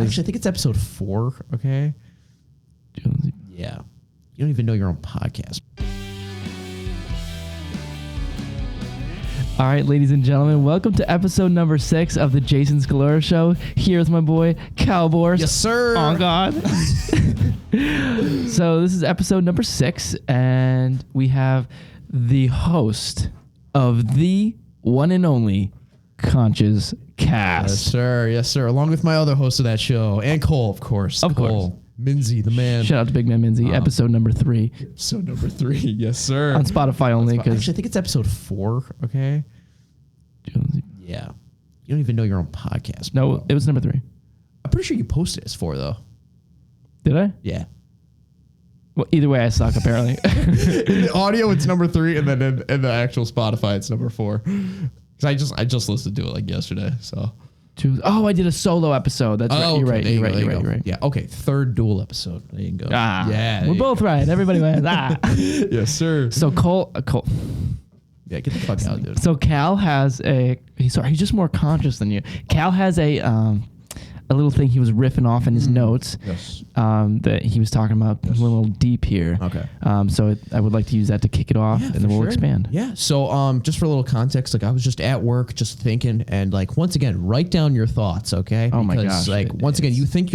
Actually, I think it's episode 4, okay? Yeah. You don't even know your own podcast. All right, ladies and gentlemen, welcome to episode number 6 of the Jason Scalora Show. Here's my boy, Cowboys. Yes, sir. Oh, God. So this is episode number 6, and we have the host of the one and only Conscious Cast. Yes, sir. Yes, sir. Along with my other host of that show, and Cole, of course. Of Cole. course. Minzy, the man. Shout out to Big Man Minzy, episode number 3. Episode number 3. Yes, sir. On Spotify only. Actually, Because I think it's episode 4, okay? Yeah. You don't even know your own podcast. No, bro. it was number 3. I'm pretty sure you posted it as 4, though. Did I? Yeah. Well, either way, I suck, apparently. In the audio, it's number 3, and then in the actual Spotify, it's number 4. Because I just listened to it like yesterday, so... Oh, I did a solo episode. That's right. You're right. You're right. Yeah. Okay. 3rd dual episode. There you go. Yeah. We're both right. Everybody wins. Yes, sir. So Cole. Yeah. Get the fuck out, dude. So Cal has he's just more conscious than you. Cal has a little thing he was riffing off in his notes. Yes. That he was talking about a little deep here. Okay. So I would like to use that to kick it off, and then we'll expand. Yeah. So just for a little context, like I was just at work, just thinking, and like once again, write down your thoughts, okay? Oh my because, gosh. like once again, you think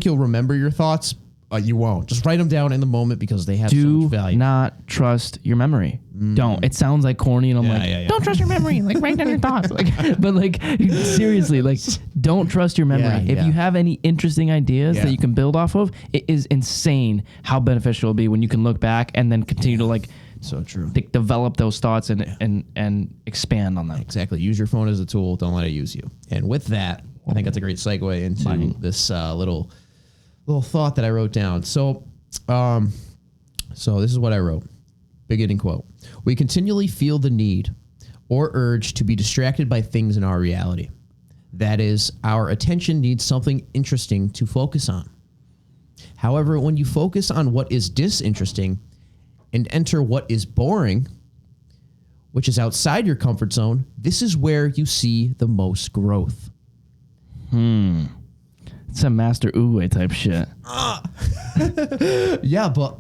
you'll remember your thoughts, you won't. Just write them down in the moment because they have so much value. Do not trust your memory. Don't. It sounds like corny, and I'm don't trust your memory. Like write down your thoughts. But like seriously, like don't trust your memory. If you have any interesting ideas that you can build off of, it is insane how beneficial it'll be when you can look back and then continue to like. So true. Develop those thoughts and expand on them. Exactly. Use your phone as a tool. Don't let it use you. And with that, I think that's a great segue into this little thought that I wrote down. So this is what I wrote. Beginning quote. We continually feel the need or urge to be distracted by things in our reality. That is, our attention needs something interesting to focus on. However, when you focus on what is disinteresting and enter what is boring, which is outside your comfort zone, this is where you see the most growth. It's a Master Uwe type shit. Yeah, but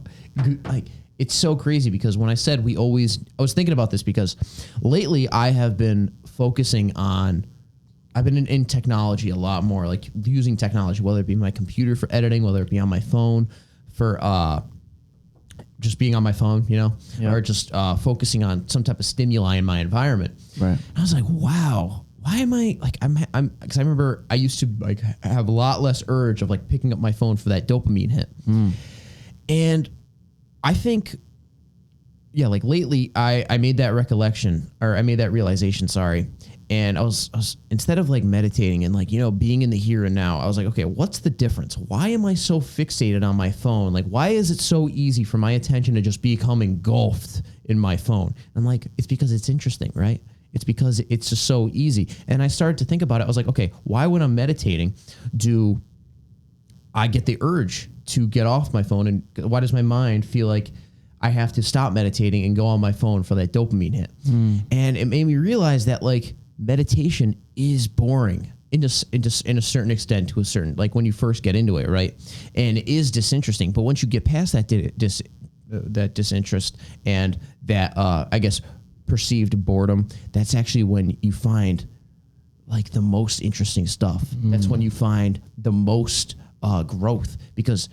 like it's so crazy because when I said I was thinking about this because lately I have been focusing on, I've been in technology a lot more, like using technology, whether it be my computer for editing, whether it be on my phone for just being on my phone, or just focusing on some type of stimuli in my environment. Right. And I was like, wow, why am I like, because I remember I used to like have a lot less urge of like picking up my phone for that dopamine hit. And I think, like lately I made that realization, and I was instead of like meditating and like, being in the here and now, I was like, okay, what's the difference? Why am I so fixated on my phone? Like, why is it so easy for my attention to just become engulfed in my phone? And I'm like, it's because it's interesting, right? It's because it's just so easy. And I started to think about it. I was like, okay, why when I'm meditating do I get the urge to get off my phone? And why does my mind feel like I have to stop meditating and go on my phone for that dopamine hit? And it made me realize that like meditation is boring in a certain extent, to a certain, like when you first get into it, right? And it is disinteresting. But once you get past that disinterest and that, I guess, perceived boredom, that's actually when you find like the most interesting stuff. That's when you find the most growth, because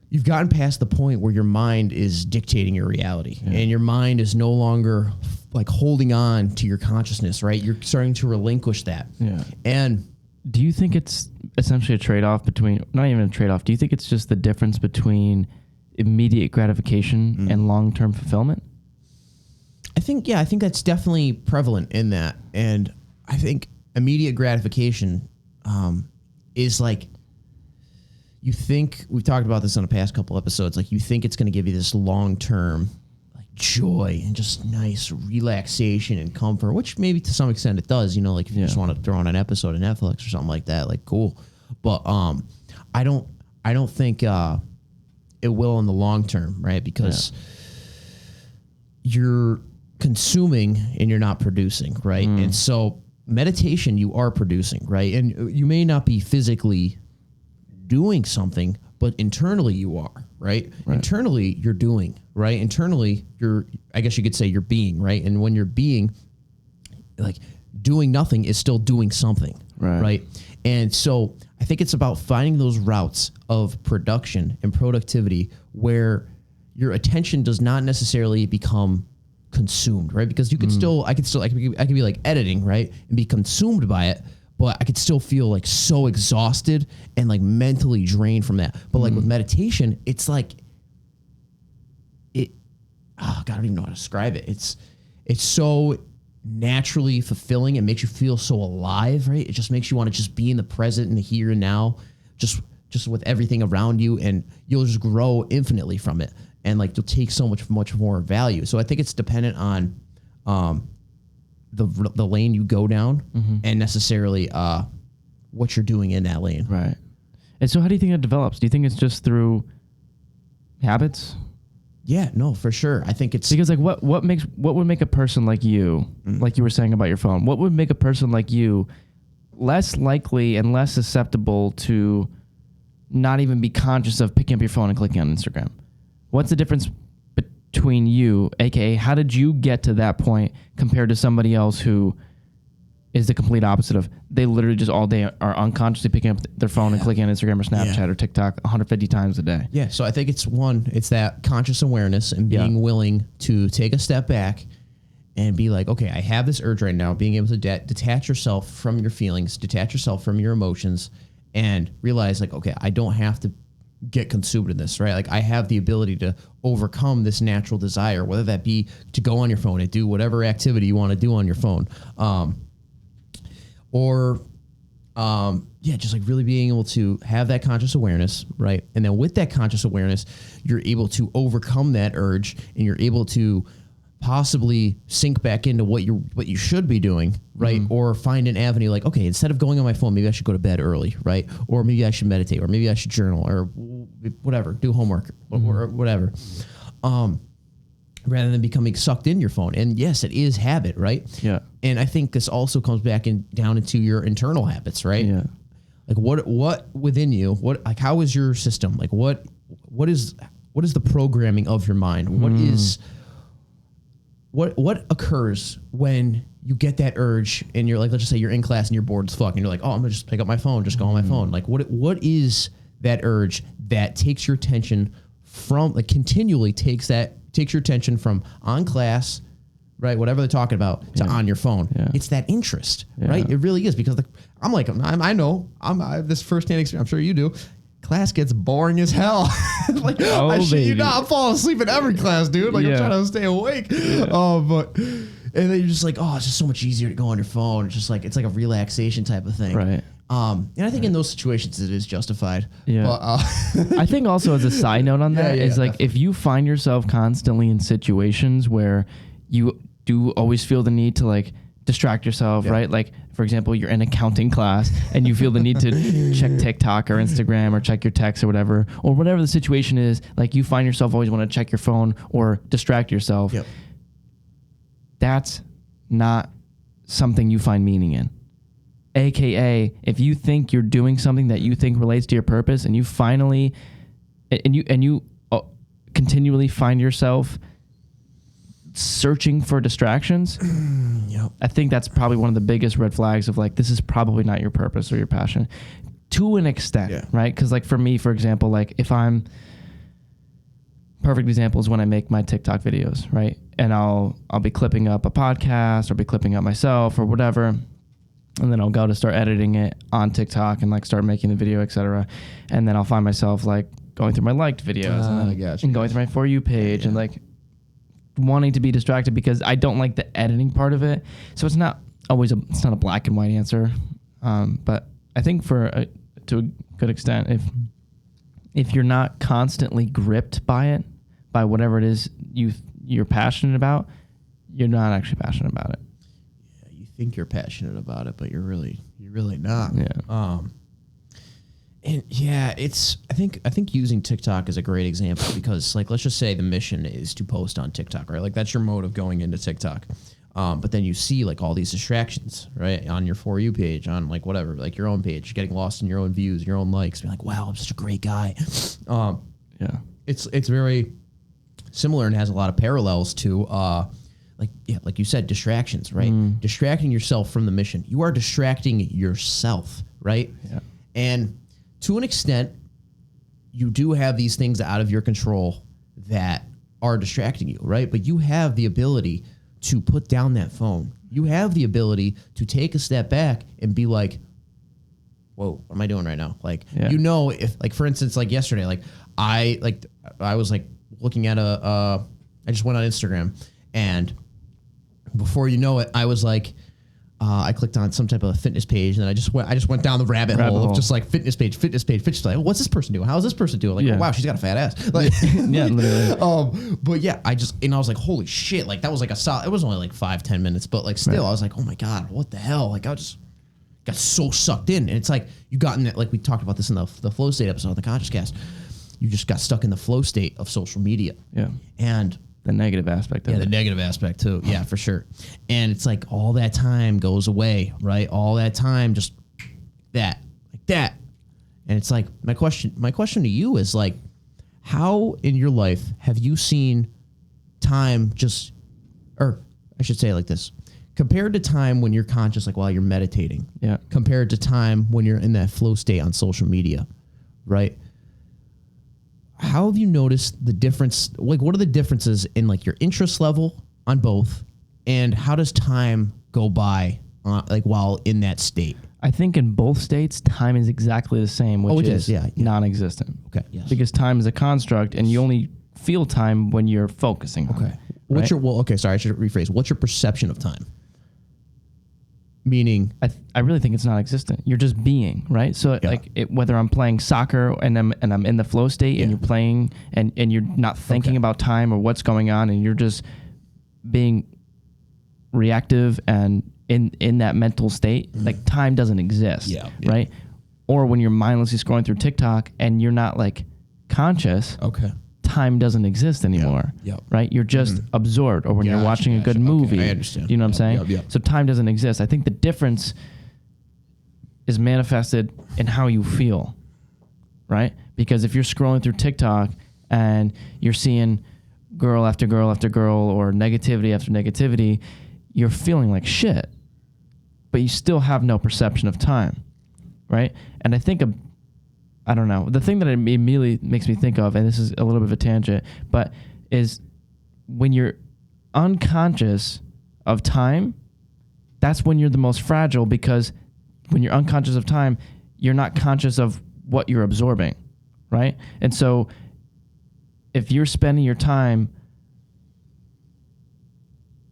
you've gotten past the point where your mind is dictating your reality and your mind is no longer like holding on to your consciousness, right? You're starting to relinquish that. Yeah. And do you think it's essentially a trade-off between, not even a trade-off, do you think it's just the difference between immediate gratification and long-term fulfillment? I think that's definitely prevalent in that. And I think immediate gratification is like, you think, we've talked about this on the past couple episodes, like you think it's going to give you this long-term like joy and just nice relaxation and comfort, which maybe to some extent it does, like if you just want to throw on an episode of Netflix or something like that, like cool. But I don't think it will in the long term, right? Because you're consuming and you're not producing, right? And so meditation you are producing, right? And you may not be physically doing something, but internally you are, right? Internally you're doing, right? Internally I guess you could say you're being, right? And when you're being, like, doing nothing is still doing something, right? And so I think it's about finding those routes of production and productivity where your attention does not necessarily become consumed, right? Because you could I could be like editing, right? And be consumed by it, but I could still feel like so exhausted and like mentally drained from that. But like with meditation, it's like God, I don't even know how to describe it. It's so naturally fulfilling. It makes you feel so alive, right? It just makes you want to just be in the present and the here and now, just with everything around you, and you'll just grow infinitely from it. And like you'll take so much more value. So I think it's dependent on the lane you go down and necessarily what you're doing in that lane. Right. And so how do you think it develops? Do you think it's just through habits? Yeah, no, for sure. I think it's because like what would make a person like you, like you were saying about your phone, what would make a person like you less likely and less susceptible to not even be conscious of picking up your phone and clicking on Instagram? What's the difference between you, aka how did you get to that point compared to somebody else who is the complete opposite of, they literally just all day are unconsciously picking up their phone and clicking on Instagram or Snapchat or TikTok 150 times a day? Yeah, so I think it's that conscious awareness and being willing to take a step back and be like, okay, I have this urge right now, being able to detach yourself from your feelings, detach yourself from your emotions, and realize like, okay, I don't have to get consumed in this, right? Like I have the ability to overcome this natural desire, whether that be to go on your phone and do whatever activity you want to do on your phone. Just like really being able to have that conscious awareness, right? And then with that conscious awareness, you're able to overcome that urge and you're able to possibly sink back into what you should be doing, right? Or find an avenue like, okay, instead of going on my phone, maybe I should go to bed early, right? Or maybe I should meditate, or maybe I should journal, or whatever, do homework, or whatever. Rather than becoming sucked in your phone. And yes, it is habit, right? Yeah. And I think this also comes back down into your internal habits, right? Yeah. Like what within you, how is your system? Like what is the programming of your mind? What occurs when you get that urge and you're like, let's just say you're in class and you're bored as fuck and you're like, oh, I'm gonna just pick up my phone, just go on my phone. Like what is that urge that takes your attention from, like continually takes your attention from on class, right? Whatever they're talking about to on your phone. Yeah. It's that interest, right? It really is, because I know I have this firsthand experience. I'm sure you do. Class gets boring as hell. Like, I shit you not, I'm falling asleep in every class, dude. Like I'm trying to stay awake. And then you're just like, oh, it's just so much easier to go on your phone. It's just like, it's like a relaxation type of thing. Right. And I think in those situations it is justified. Yeah. But, I think also as a side note on that is like, if you find yourself constantly in situations where you do always feel the need to like distract yourself, right? Like, for example, you're in accounting class and you feel the need to check TikTok or Instagram or check your text or whatever the situation is, like you find yourself always want to check your phone or distract yourself. Yep. That's not something you find meaning in. AKA, if you think you're doing something that you think relates to your purpose and you finally, and you continually find yourself searching for distractions, I think that's probably one of the biggest red flags of like, this is probably not your purpose or your passion to an extent, right? Because like for me, for example, like if perfect example is when I make my TikTok videos, right? And I'll be clipping up a podcast or be clipping up myself or whatever. And then I'll go to start editing it on TikTok and like start making the video, etc. And then I'll find myself like going through my liked videos and going through my For You page and like wanting to be distracted because I don't like the editing part of it. So it's not always it's not a black and white answer. But I think to a good extent, if you're not constantly gripped by whatever it is you're passionate about, you're not actually passionate about it. Yeah, you think you're passionate about it, but you're really not. Yeah. And yeah, I think using TikTok is a great example because like let's just say the mission is to post on TikTok, right? Like that's your mode of going into TikTok. But then you see like all these distractions, right, on your For You page, on like whatever, like your own page, getting lost in your own views, your own likes, being like, wow, I'm such a great guy. It's very similar and has a lot of parallels to like you said, distractions, right? Distracting yourself from the mission. You are distracting yourself, right? Yeah. And to an extent, you do have these things out of your control that are distracting you, right? But you have the ability to put down that phone. You have the ability to take a step back and be like, whoa, what am I doing right now? Like, if like, for instance, like yesterday, like I was like looking at I just went on Instagram, and before you know it, I was like, I clicked on some type of fitness page, and then I just went down the rabbit hole of just like fitness page. Like, oh, what's this person doing? How's this person doing? Like, oh, wow, she's got a fat ass. Like, yeah, literally. But yeah, I was like, holy shit! Like that was like it was only like 5-10 minutes, but like still, I was like, oh my god, what the hell? Like I just got so sucked in, and it's like you got in that, like we talked about this in the flow state episode of the Conscious Cast. You just got stuck in the flow state of social media. Yeah, and the negative aspect of it. Yeah, the negative aspect too. Yeah, for sure. And it's like all that time goes away, right? All that time just like that. And it's like my question to you is like, how in your life have you seen time or I should say it like this, compared to time when you're conscious, like while you're meditating, compared to time when you're in that flow state on social media, right? How have you noticed the difference? Like, what are the differences in like your interest level on both, and how does time go by, like while in that state? I think in both states, time is exactly the same, which is non-existent. Okay. Yes. Because time is a construct, and you only feel time when you're focusing on it. What's right? Sorry, I should rephrase. What's your perception of time? Meaning, I really think it's non-existent. You're just being, right? So whether I'm playing soccer and I'm in the flow state and you're playing and you're not thinking about time or what's going on, and you're just being reactive and in that mental state, like time doesn't exist, right? Or when you're mindlessly scrolling through TikTok and you're not like conscious, time doesn't exist anymore, right? You're just absorbed. Or when you're watching a good movie, I understand. You know what I'm saying? So time doesn't exist. I think the difference is manifested in how you feel, right? Because if you're scrolling through TikTok and you're seeing girl after girl after girl or negativity after negativity, you're feeling like shit, but you still have no perception of time, right? And I think I don't know. The thing that it immediately makes me think of, and this is a little bit of a tangent, but is when you're unconscious of time, that's when you're the most fragile, because when you're unconscious of time, you're not conscious of what you're absorbing, right? And so if you're spending your time,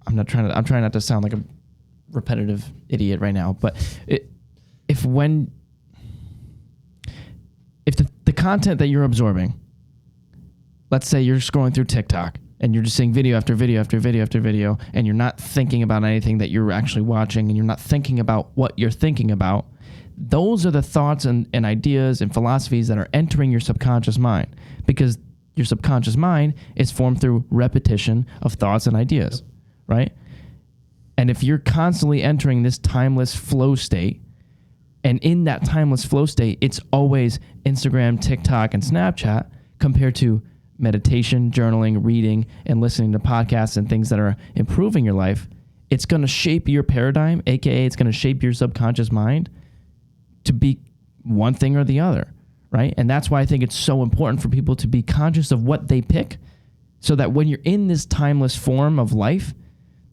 I'm trying not to sound like a repetitive idiot right now, but if the content that you're absorbing, let's say you're scrolling through TikTok and you're just seeing video after video after video after video, and you're not thinking about anything that you're actually watching, and you're not thinking about what you're thinking about, those are the thoughts and ideas and philosophies that are entering your subconscious mind, because your subconscious mind is formed through repetition of thoughts and ideas, right? And if you're constantly entering this timeless flow state, and in that timeless flow state, it's always Instagram, TikTok, and Snapchat, compared to meditation, journaling, reading, and listening to podcasts and things that are improving your life, it's going to shape your paradigm, aka it's going to shape your subconscious mind to be one thing or the other, right? And that's why I think it's so important for people to be conscious of what they pick, so that when you're in this timeless form of life,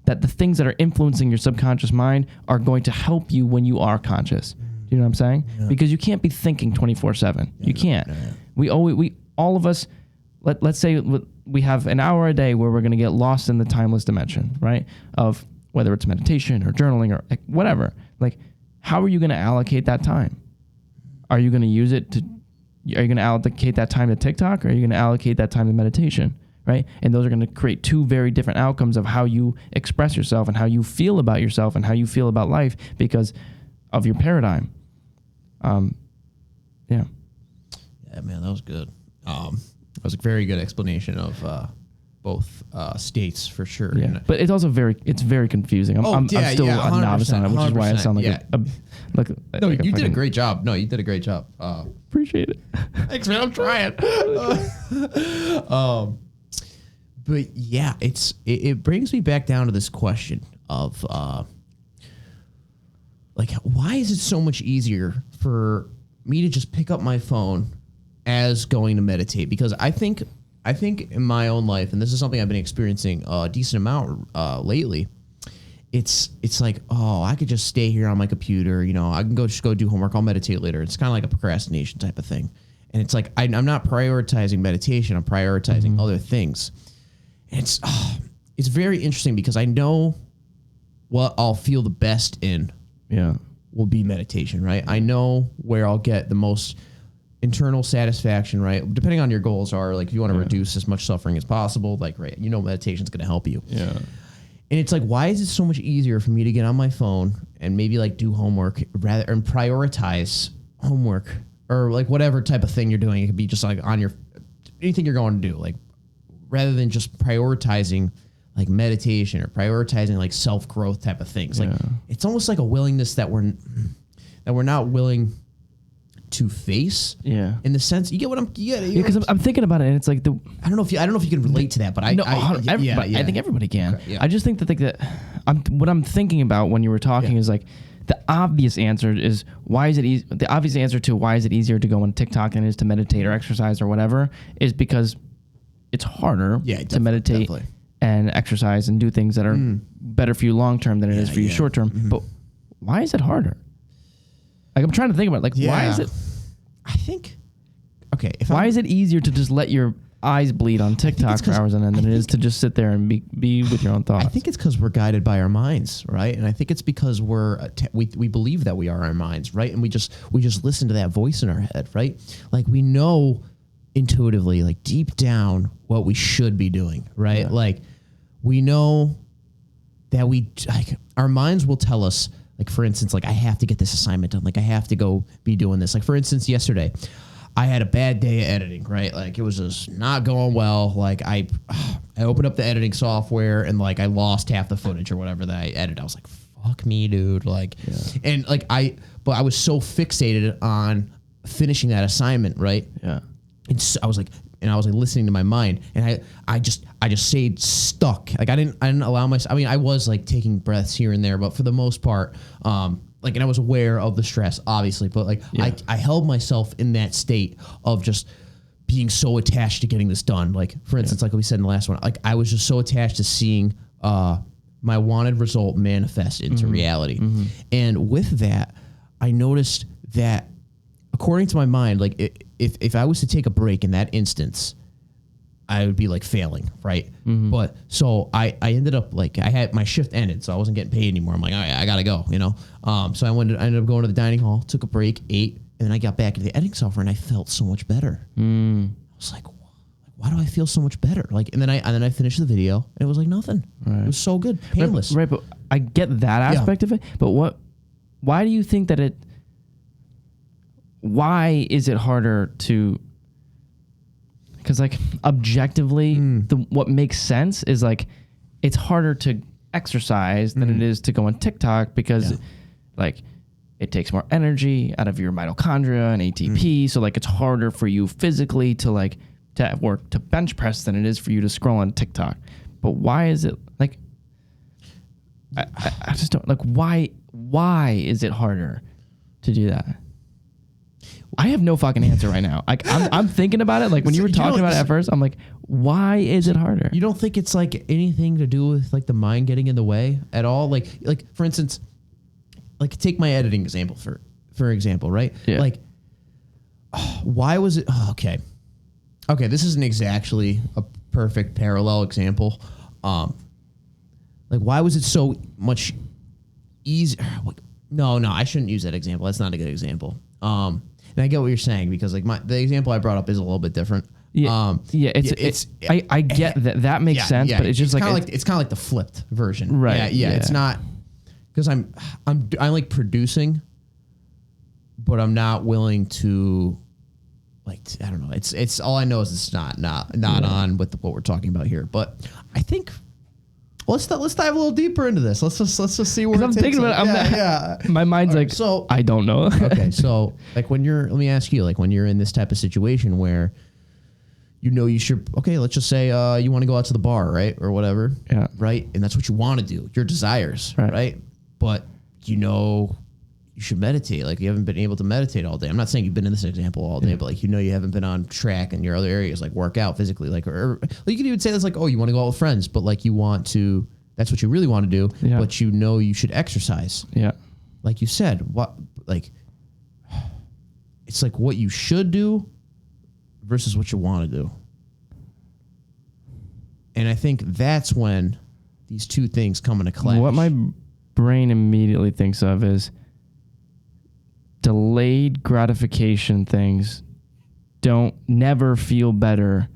that the things that are influencing your subconscious mind are going to help you when you are conscious. You know what I'm saying? Yeah. Because you can't be thinking 24/7. You can't. We all of us, let's say we have an hour a day where we're going to get lost in the timeless dimension, right? Of whether it's meditation or journaling or whatever. Like, how are you going to allocate that time? Are you going to use it are you going to allocate that time to TikTok, or are you going to allocate that time to meditation, right? And those are going to create two very different outcomes of how you express yourself and how you feel about yourself and how you feel about life, because of your paradigm. Yeah, man, that was good. That was a very good explanation of states for sure. Yeah, but it's also very confusing. I'm still a novice on it, which is why I sound like no, you did a great job. No, you did a great job. Appreciate it. Thanks, man. I'm trying. But yeah, it brings me back down to this question of like, why is it so much easier for me to just pick up my phone as going to meditate? Because I think in my own life, and this is something I've been experiencing a decent amount lately, it's like, oh, I could just stay here on my computer, you know, I can just go do homework, I'll meditate later. It's kind of like a procrastination type of thing. And it's like, I'm not prioritizing meditation, I'm prioritizing other things. And it's very interesting because I know what I'll feel the best in will be meditation, right? I know where I'll get the most internal satisfaction, right? Depending on your goals are, like, if you want to reduce as much suffering as possible, like, right, you know, meditation's going to help you. Yeah. And it's like, why is it so much easier for me to get on my phone and maybe like do homework and prioritize homework or like whatever type of thing you're doing? It could be just like on anything you're going to do, like, rather than just prioritizing like meditation or prioritizing like self-growth type of things. Like, it's almost like a willingness that we're not willing to face. Yeah. In the sense, you get what I'm getting. Yeah, because I'm thinking about it, and it's like I don't know if you can relate to that, but I think everybody can. Okay, I just think that what I'm thinking about when you were talking is like, the obvious answer is why is it easy? The obvious answer to why is it easier to go on TikTok than it is to meditate or exercise or whatever is because it's harder to meditate and exercise and do things that are better for you long term than it is for you short term. Mm-hmm. But why is it harder? Like, I'm trying to think about it. Like, why is it? I think, okay. Why is it easier to just let your eyes bleed on TikTok for hours on end than it is to just sit there and be with your own thoughts? I think it's because we're guided by our minds, right? And I think it's because we believe that we are our minds, right? And we just listen to that voice in our head, right? Like, we know intuitively, like deep down, what we should be doing, right? Yeah. Like, we know that our minds will tell us, like, for instance, like, I have to get this assignment done. Like, I have to go be doing this. Like, for instance, yesterday, I had a bad day of editing, right? Like, it was just not going well. Like, I opened up the editing software and, like, I lost half the footage or whatever that I edited. I was like, fuck me, dude. Like, and, like, but I was so fixated on finishing that assignment, right? Yeah. And so I was like listening to my mind, and I just stayed stuck. Like, I didn't allow myself. I mean, I was like taking breaths here and there, but for the most part, like, and I was aware of the stress, obviously, but like, I held myself in that state of just being so attached to getting this done. Like, for instance, like we said in the last one, like, I was just so attached to seeing my wanted result manifest into reality. Mm-hmm. And with that, I noticed that, according to my mind, like, if I was to take a break in that instance, I would be like failing, right? Mm-hmm. But so I ended up, like, I had my shift ended, so I wasn't getting paid anymore. I'm like, all right, I gotta go, you know. So I ended up going to the dining hall, took a break, ate, and then I got back into the editing software, and I felt so much better. I was like, why do I feel so much better? Like, and then I finished the video, and it was like nothing. Right. It was so good, painless. Right, but I get that aspect of it. But why do you think that it? Why is it harder to? Because, like, objectively, what makes sense is, like, it's harder to exercise than it is to go on TikTok because, like, it takes more energy out of your mitochondria and ATP. So, like, it's harder for you physically to work to bench press than it is for you to scroll on TikTok. But why is it, like, I just don't, like, why is it harder to do that? I have no fucking answer right now. Like, I'm thinking about it. Like, when you were talking about it at first, I'm like, why is it harder? You don't think it's like anything to do with, like, the mind getting in the way at all? Like for instance, like, take my editing example for example, right? Yeah. Like, why was it? Oh, okay, this isn't exactly a perfect parallel example. Like, why was it so much easier? No, I shouldn't use that example. That's not a good example. And I get what you're saying, because, like, the example I brought up is a little bit different. I get that. That makes sense, but it's just it's kind of like the flipped version, right? Yeah. It's not, because I like producing, but I'm not willing to, like, I don't know. It's all I know is it's not on with what we're talking about here. But I think let's dive a little deeper into this. Let's just see where I'm thinking about it. My mind's like, so I don't know. Okay, so like let me ask you, like when you're in this type of situation where you should, okay, let's just say you want to go out to the bar, right, or whatever, yeah, right, and that's what you want to do, your desires, right? But you should meditate. Like you haven't been able to meditate all day. I'm not saying you've been in this example all day, but like you haven't been on track in your other areas, like work out physically, like or you could even say this like, oh, you want to go out with friends, but like you want to, that's what you really want to do, but you should exercise. Yeah. Like you said, what, like it's like what you should do versus what you want to do. And I think that's when these two things come into clash. What my brain immediately thinks of is delayed gratification things never feel better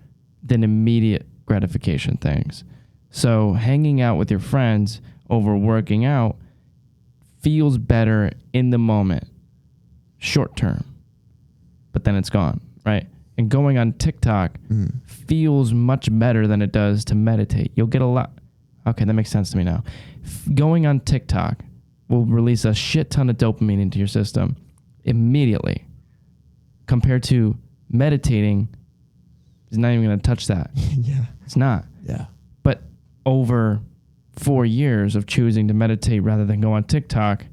than immediate gratification things. So hanging out with your friends over working out feels better in the moment, short term, but then it's gone, right? And going on TikTok feels much better than it does to meditate. You'll get a lot. Okay, that makes sense to me now. Going on TikTok will release a shit ton of dopamine into your system immediately, compared to meditating is not even going to touch that. Yeah. It's not. Yeah. But over 4 years of choosing to meditate rather than go on TikTok,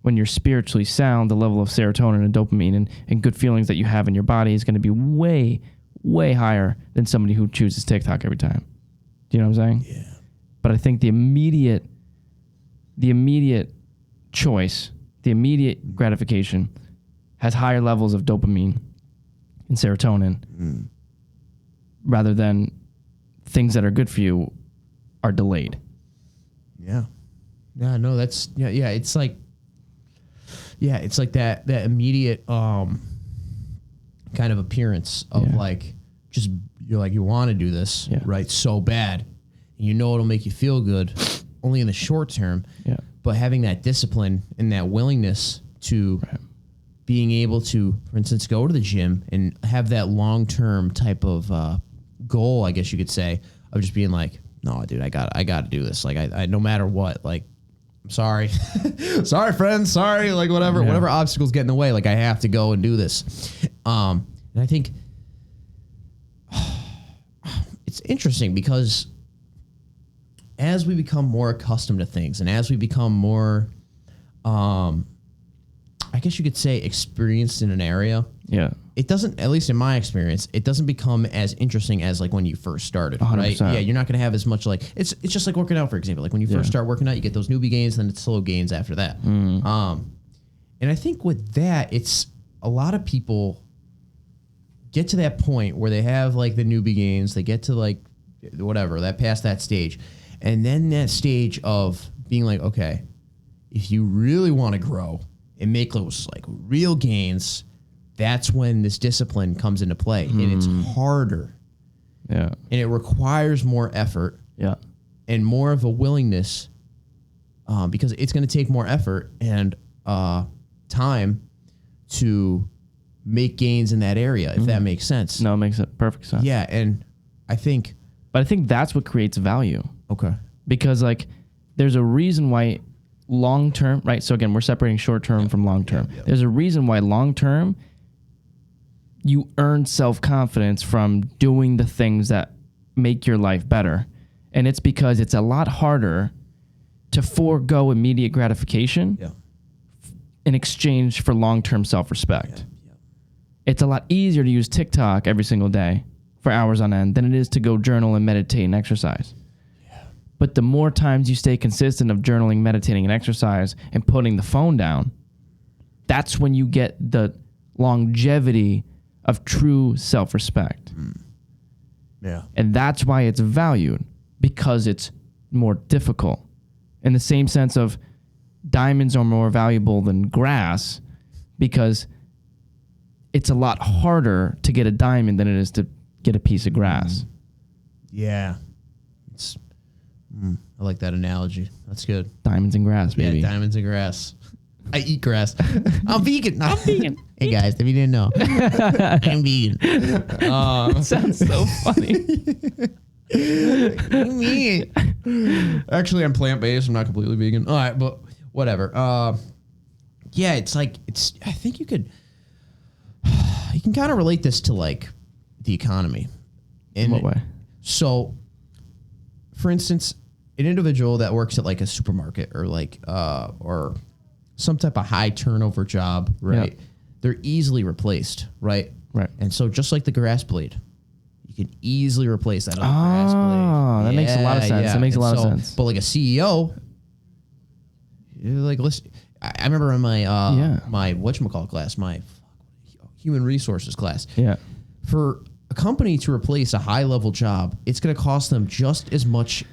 when you're spiritually sound, the level of serotonin and dopamine and good feelings that you have in your body is going to be way, way higher than somebody who chooses TikTok every time. Do you know what I'm saying? Yeah. But I think the immediate choice, the immediate gratification has higher levels of dopamine and serotonin rather than things that are good for you are delayed. Yeah. Yeah, no, that's, yeah, it's like, that immediate kind of appearance of like, just, you're like, you want to do this, right, so bad. And it'll make you feel good only in the short term. Yeah. But having that discipline and that willingness to being able to, for instance, go to the gym and have that long-term type of goal, I guess you could say, of just being like, no, dude, I got to do this. Like, I no matter what, like, I'm sorry. Sorry, friends. Sorry, like, whatever obstacles get in the way, like, I have to go and do this. And I think it's interesting because as we become more accustomed to things and as we become more, I guess you could say, experienced in an area. Yeah. It doesn't, at least in my experience, it doesn't become as interesting as like when you first started, 100%. Right? Yeah, you're not going to have as much like, it's just like working out, for example. Like when you first start working out, you get those newbie gains, then it's slow gains after that. And I think with that, it's a lot of people get to that point where they have like the newbie gains, they get to like whatever, that past that stage. And then that stage of being like, okay, if you really want to grow and make those like real gains, that's when this discipline comes into play. And it's harder. Yeah. And it requires more effort. Yeah. And more of a willingness because it's going to take more effort and time to make gains in that area, if that makes sense. No, it makes perfect sense. Yeah. And I think that's what creates value. Okay. Because like there's a reason why long term, right? So again, we're separating short term from long term. There's a reason why long term you earn self-confidence from doing the things that make your life better. And it's because it's a lot harder to forego immediate gratification in exchange for long-term self-respect. It's a lot easier to use TikTok every single day for hours on end than it is to go journal and meditate and exercise. But the more times you stay consistent of journaling, meditating, and exercise and putting the phone down, that's when you get the longevity of true self-respect. Yeah. And that's why it's valued, because it's more difficult. In the same sense of diamonds are more valuable than grass because it's a lot harder to get a diamond than it is to get a piece of grass. Yeah. I like that analogy. That's good. Diamonds and grass, baby. Yeah, diamonds and grass. I eat grass. I'm vegan. I'm vegan. Hey guys, if you didn't know, I'm vegan. Sounds so funny. Actually, I'm plant-based. I'm not completely vegan. All right, but whatever. Yeah, it's like I think you can kind of relate this to like the economy. In what way? So, for instance, an individual that works at like a supermarket or like or some type of high turnover job, right? Yep. They're easily replaced, right? Right. And so just like the grass blade, you can easily replace that other grass blade. Oh, that makes a lot of sense. Yeah. That makes a lot of sense. But like a CEO, like listen, I remember in my my whatchamacallit class, my human resources class. Yeah. For a company to replace a high level job, it's going to cost them just as much.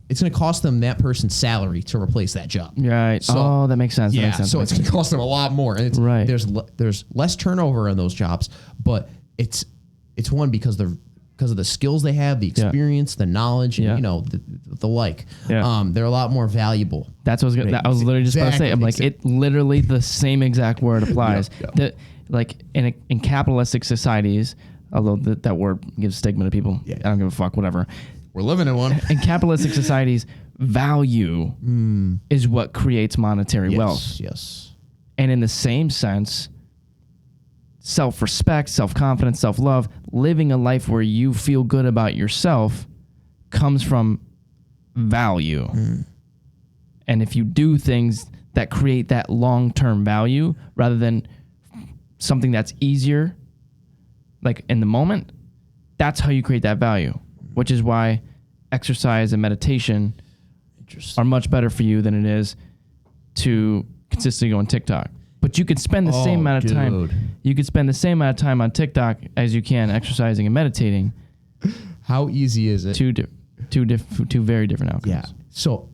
It's going to cost them that person's salary to replace that job. Right. So, that makes sense. Yeah. That makes sense. So it's going to cost them a lot more. And it's, right. There's less turnover in those jobs, but it's one because of the skills they have, the experience, the knowledge, and the like. Yeah. They're a lot more valuable. That's what I was literally just about to say. I'm like, it literally the same exact word applies. That like in capitalistic societies, although that word gives stigma to people. Yeah. I don't give a fuck. Whatever. We're living in one. In capitalistic societies, value is what creates monetary wealth. Yes. And in the same sense, self-respect, self-confidence, self-love, living a life where you feel good about yourself comes from value. And if you do things that create that long-term value rather than something that's easier, like in the moment, that's how you create that value, which is why exercise and meditation are much better for you than it is to consistently go on TikTok. But you could spend the same amount of time. You could spend the same amount of time on TikTok as you can exercising and meditating. How easy is it? Two very different outcomes. Yeah. So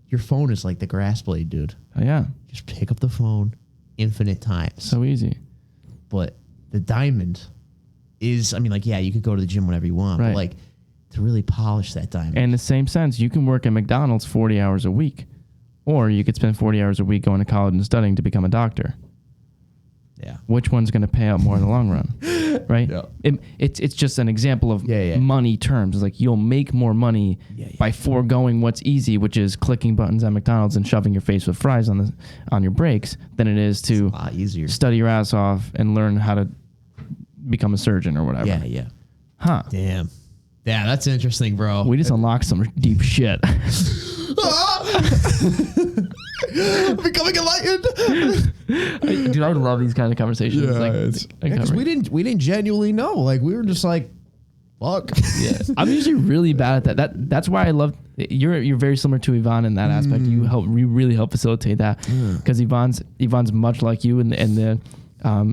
your phone is like the grass blade, dude. Oh yeah. Just pick up the phone infinite times. So easy. But the diamond is, I mean, like, yeah, you could go to the gym whenever you want, but like to really polish that diamond. And in the same sense, you can work at McDonald's 40 hours a week, or you could spend 40 hours a week going to college and studying to become a doctor. Yeah. Which one's going to pay out more in the long run? Right? Yeah. It's just an example of money terms. It's like you'll make more money by foregoing what's easy, which is clicking buttons at McDonald's and shoving your face with fries on your breaks, than it is to study your ass off and learn how to become a surgeon or whatever. Yeah, yeah. Huh. Damn. Yeah, that's interesting, bro. We just unlocked some deep shit. Becoming enlightened. Dude, I would love these kind of conversations. Yeah, because we didn't genuinely know. Like, we were just like, fuck. Yeah, I'm usually really bad at that. That's why I love you're very similar to Yvonne in that aspect. You really help facilitate that because Yvonne's much like you and the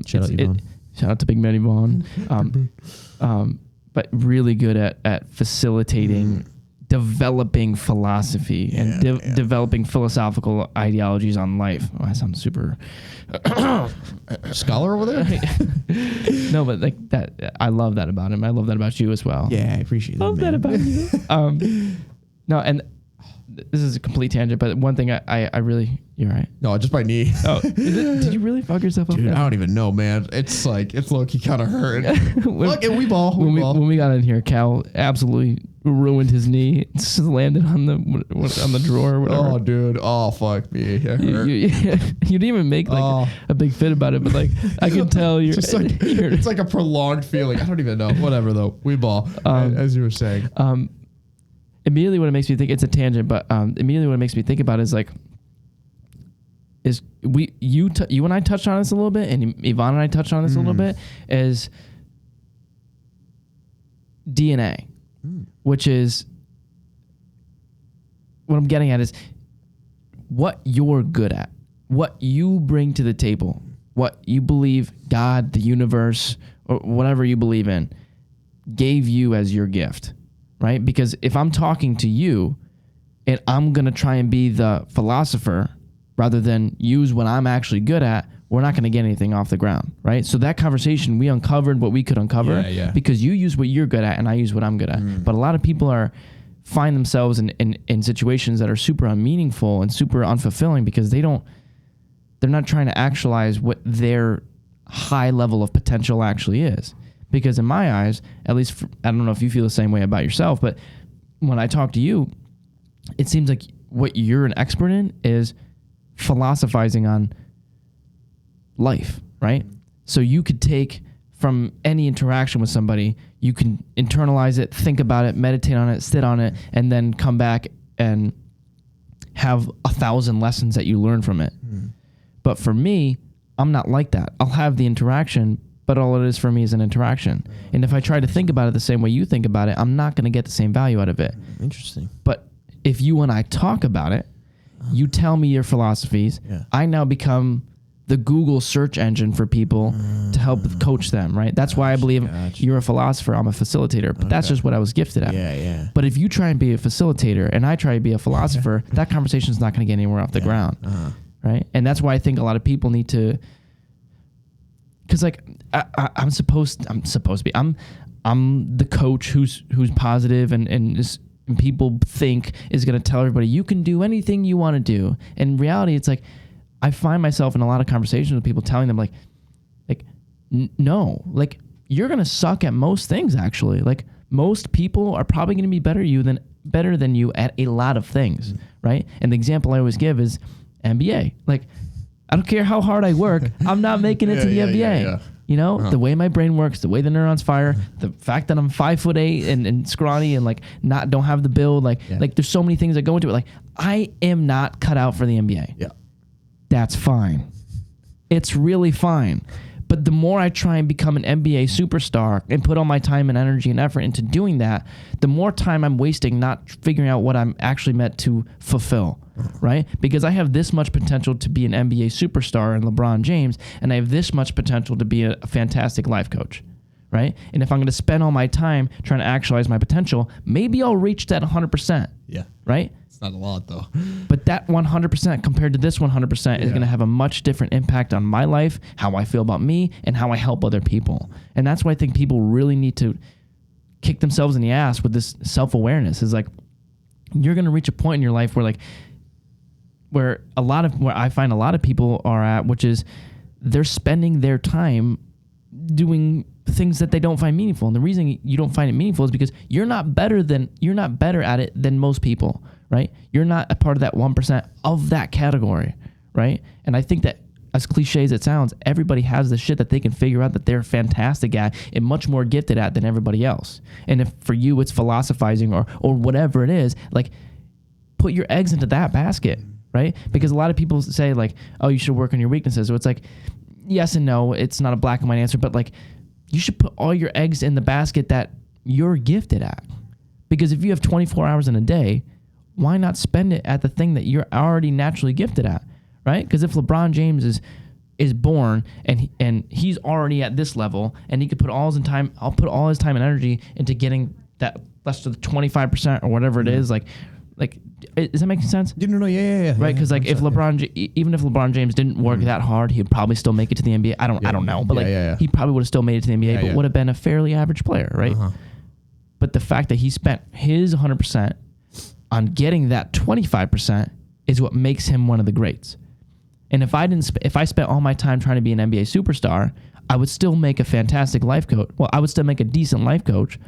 shout out Yvonne. Shout out to Big Man Yvonne. But really good at facilitating developing philosophy and developing philosophical ideologies on life. Oh, I sound super scholar over there. No, but like that, I love that about him. I love that about you as well. Yeah, I appreciate that. Love that about you. No, and this is a complete tangent, but one thing I really, you're right. No, just my knee. Oh, did you really fuck yourself up? Dude, I don't even know, man. It's like, it's low-key kind of hurt. Look, and we ball. When we got in here, Cal absolutely ruined his knee. Slammed it on the drawer or whatever. Oh, dude. Oh, fuck me. You didn't even make like a big fit about it, but like I can tell you're. Just like, it's like a prolonged feeling. I don't even know. Whatever though. We ball. As you were saying. Immediately what it makes me think, it's a tangent, but immediately what it makes me think about is you and I touched on this a little bit, and Yvonne and I touched on this a little bit, is DNA, which is what I'm getting at is what you're good at, what you bring to the table, what you believe God, the universe, or whatever you believe in, gave you as your gift. Right? Because if I'm talking to you and I'm going to try and be the philosopher rather than use what I'm actually good at, we're not going to get anything off the ground. Right? So that conversation, we uncovered what we could uncover because you use what you're good at and I use what I'm good at. But a lot of people find themselves in situations that are super unmeaningful and super unfulfilling because they're not trying to actualize what their high level of potential actually is. Because in my eyes, at least, I don't know if you feel the same way about yourself, but when I talk to you, it seems like what you're an expert in is philosophizing on life, right? So you could take from any interaction with somebody, you can internalize it, think about it, meditate on it, sit on it, and then come back and have 1,000 lessons that you learn from it. But for me, I'm not like that. I'll have the interaction, but all it is for me is an interaction. And if I try to think about it the same way you think about it, I'm not going to get the same value out of it. Interesting. But if you and I talk about it, you tell me your philosophies, I now become the Google search engine for people to help coach them, right? That's why I believe you're a philosopher, I'm a facilitator, but that's just what I was gifted at. Yeah. But if you try and be a facilitator and I try to be a philosopher, that conversation is not going to get anywhere off the ground, right? And that's why I think a lot of people need to, because like I'm supposed to be, I'm the coach who's positive and people think is going to tell everybody you can do anything you want to do. In reality, it's like I find myself in a lot of conversations with people telling them like no, like you're going to suck at most things. Actually, like most people are probably going to be better than you at a lot of things, right? And the example I always give is NBA. Like I don't care how hard I work, I'm not making it to the NBA. You know, the way my brain works, the way the neurons fire, the fact that I'm 5'8" and scrawny and like don't have the build, like there's so many things that go into it. Like I am not cut out for the NBA. Yeah. That's fine. It's really fine. But the more I try and become an NBA superstar and put all my time and energy and effort into doing that, the more time I'm wasting not figuring out what I'm actually meant to fulfill, right? Because I have this much potential to be an NBA superstar and LeBron James, and I have this much potential to be a fantastic life coach, right? And if I'm going to spend all my time trying to actualize my potential, maybe I'll reach that 100%. Yeah. Right? It's not a lot, though. But that 100% compared to this 100% is going to have a much different impact on my life, how I feel about me, and how I help other people. And that's why I think people really need to kick themselves in the ass with this self-awareness. Is like, you're going to reach a point in your life where I find a lot of people are at, which is they're spending their time doing things that they don't find meaningful. And the reason you don't find it meaningful is because you're not better at it than most people, right? You're not a part of that 1% of that category, right? And I think that as cliche as it sounds, everybody has the shit that they can figure out that they're fantastic at and much more gifted at than everybody else. And if for you it's philosophizing or whatever it is, like put your eggs into that basket, right? Because a lot of people say like, oh, you should work on your weaknesses. So it's like, yes and no, it's not a black and white answer, but like you should put all your eggs in the basket that you're gifted at. Because if you have 24 hours in a day, why not spend it at the thing that you're already naturally gifted at, right? Because if LeBron James is born and he's already at this level and he could put all his time, I'll put all his time and energy into getting that less to the 25% or whatever it is, like, is that making sense? No, yeah. Right, because like if even if LeBron James didn't work that hard, he'd probably still make it to the NBA. I don't know, but he probably would have still made it to the NBA, but would have been a fairly average player, right? But the fact that he spent his 100% on getting that 25% is what makes him one of the greats. And if I spent all my time trying to be an NBA superstar, I would still make a fantastic life coach. Well, I would still make a decent life coach,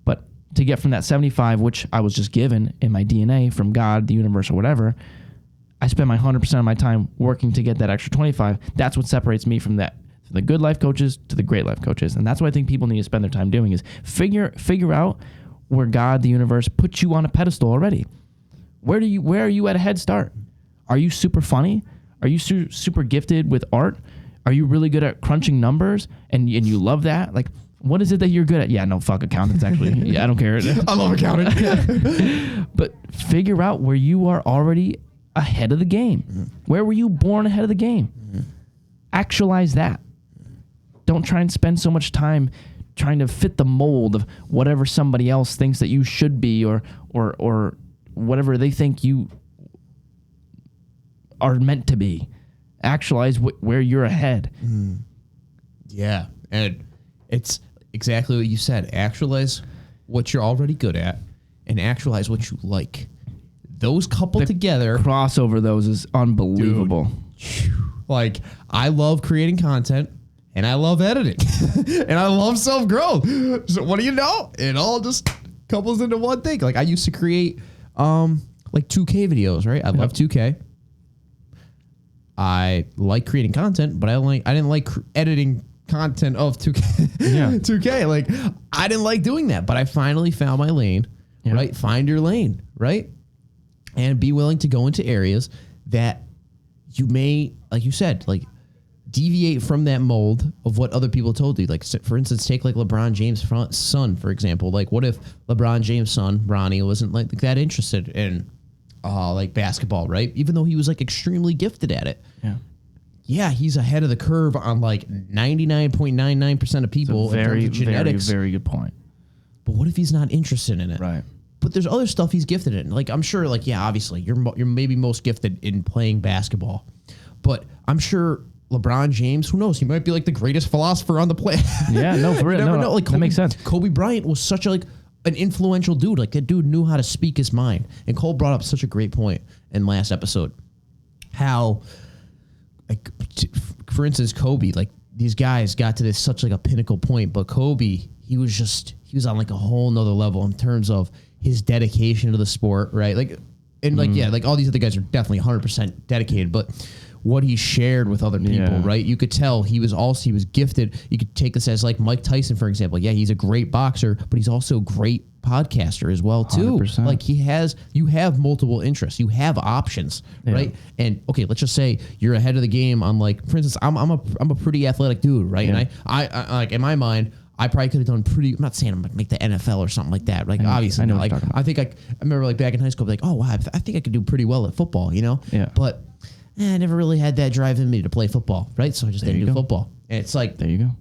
but to get from that 75, which I was just given in my DNA from God, the universe, or whatever, I spend my 100% of my time working to get that extra 25. That's what separates me from that, from the good life coaches to the great life coaches. And that's what I think people need to spend their time doing is figure out where God, the universe, put you on a pedestal already. Where are you at a head start? Are you super funny? Are you super gifted with art? Are you really good at crunching numbers and you love that? Like, what is it that you're good at? Yeah, no, fuck accountants, actually. Yeah, I don't care. I love accounting. But figure out where you are already ahead of the game. Mm-hmm. Where were you born ahead of the game? Mm-hmm. Actualize that. Don't try and spend so much time trying to fit the mold of whatever somebody else thinks that you should be or whatever they think you are meant to be. Actualize where you're ahead. Mm. Yeah, and it's exactly what you said. Actualize what you're already good at and actualize what you like. Those coupled together. Crossover those is unbelievable. Dude, like, I love creating content and I love editing and I love self-growth. So what do you know? It all just couples into one thing. Like I used to create like 2K videos, right? I love 2K. I like creating content, but I didn't like editing content of 2K. Yeah. 2K. Like I didn't like doing that, but I finally found my lane, right? Find your lane, right? And be willing to go into areas that you may, like you said, like deviate from that mold of what other people told you. Like for instance, take like LeBron James' son, for example. Like what if LeBron James' son, Bronny, wasn't like that interested in like basketball, right? Even though he was like extremely gifted at it. Yeah, he's ahead of the curve on like 99.99% of people in terms of genetics. Very good point. But what if he's not interested in it? Right. But there's other stuff he's gifted in. Like I'm sure, like obviously you're maybe most gifted in playing basketball, but I'm sure LeBron James, who knows, he might be like the greatest philosopher on the planet. Yeah, no, for real, no, like that makes sense. Kobe Bryant was such a, like an influential dude. Like that dude knew how to speak his mind. And Cole brought up such a great point in last episode, how like for instance Kobe, like these guys got to this such like a pinnacle point, but Kobe, he was on like a whole nother level in terms of his dedication to the sport, right? Like, and like, yeah, like all these other guys are definitely 100% dedicated, but what he shared with other people, right? You could tell he was gifted. You could take this as like Mike Tyson, for example. Yeah, he's a great boxer, but he's also a great podcaster as well too. 100%. Like you have multiple interests, you have options, right? And okay, let's just say you're ahead of the game on like, for instance, I'm a pretty athletic dude, right? And I like in my mind, I probably could have done pretty. I'm not saying I'm gonna make the NFL or something like that. Like obviously, I know like I think I remember like back in high school, like oh wow, I think I could do pretty well at football, you know. Yeah. But I never really had that drive in me to play football, right? So I just didn't do football. And it's like there you go.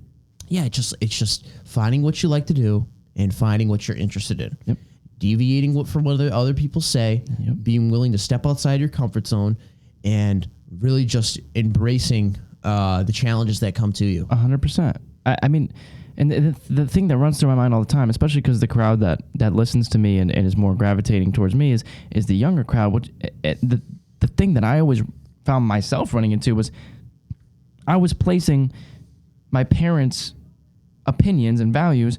Yeah, it's just finding what you like to do and finding what you're interested in. Yep. Deviating from what other people say. Yep. Being willing to step outside your comfort zone, and really just embracing the challenges that come to you. 100%. I mean. And the thing that runs through my mind all the time, especially because the crowd that listens to me and is more gravitating towards me is the younger crowd. Which the thing that I always found myself running into was I was placing my parents' opinions and values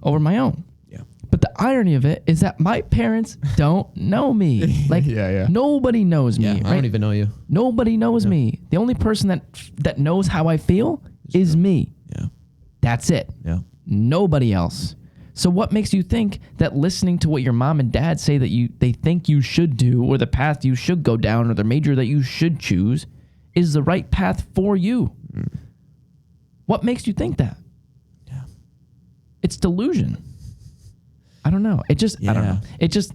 over my own. Yeah. But the irony of it is that my parents don't know me. Like nobody knows me. Right? I don't even know you. Nobody knows me. The only person that knows how I feel is me. Yeah. That's it. Yeah. Nobody else. So what makes you think that listening to what your mom and dad say that they think you should do, or the path you should go down, or the major that you should choose is the right path for you? What makes you think that? Yeah. It's delusion. I don't know. I don't know. It just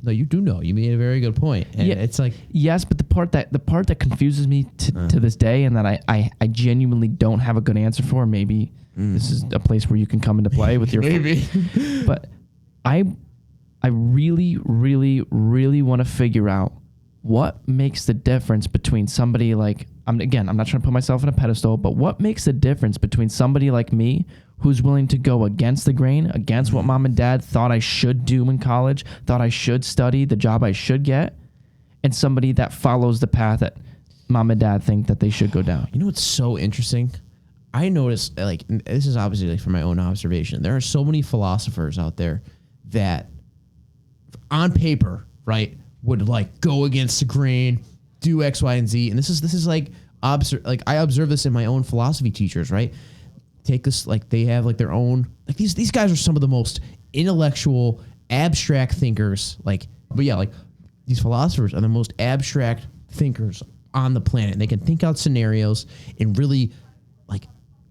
No, you do know. You made a very good point. And it's like yes, but the part that confuses me to this day, and that I genuinely don't have a good answer for. Maybe this is a place where you can come into play with your maybe. But I really, really, really want to figure out what makes the difference between somebody like I'm not trying to put myself on a pedestal, but what makes the difference between somebody like me who's willing to go against the grain, against what mom and dad thought I should do in college, thought I should study, the job I should get, and somebody that follows the path that mom and dad think that they should go down. You know what's so interesting? I noticed, like, this is obviously like from my own observation, there are so many philosophers out there that on paper, right, would like go against the grain, do X, Y, and Z. And this is like I observe this in my own philosophy teachers, right? Take this, like they have like their own, like these guys are some of the most intellectual, abstract thinkers, like, but yeah, like these philosophers are the most abstract thinkers on the planet. And they can think out scenarios and really like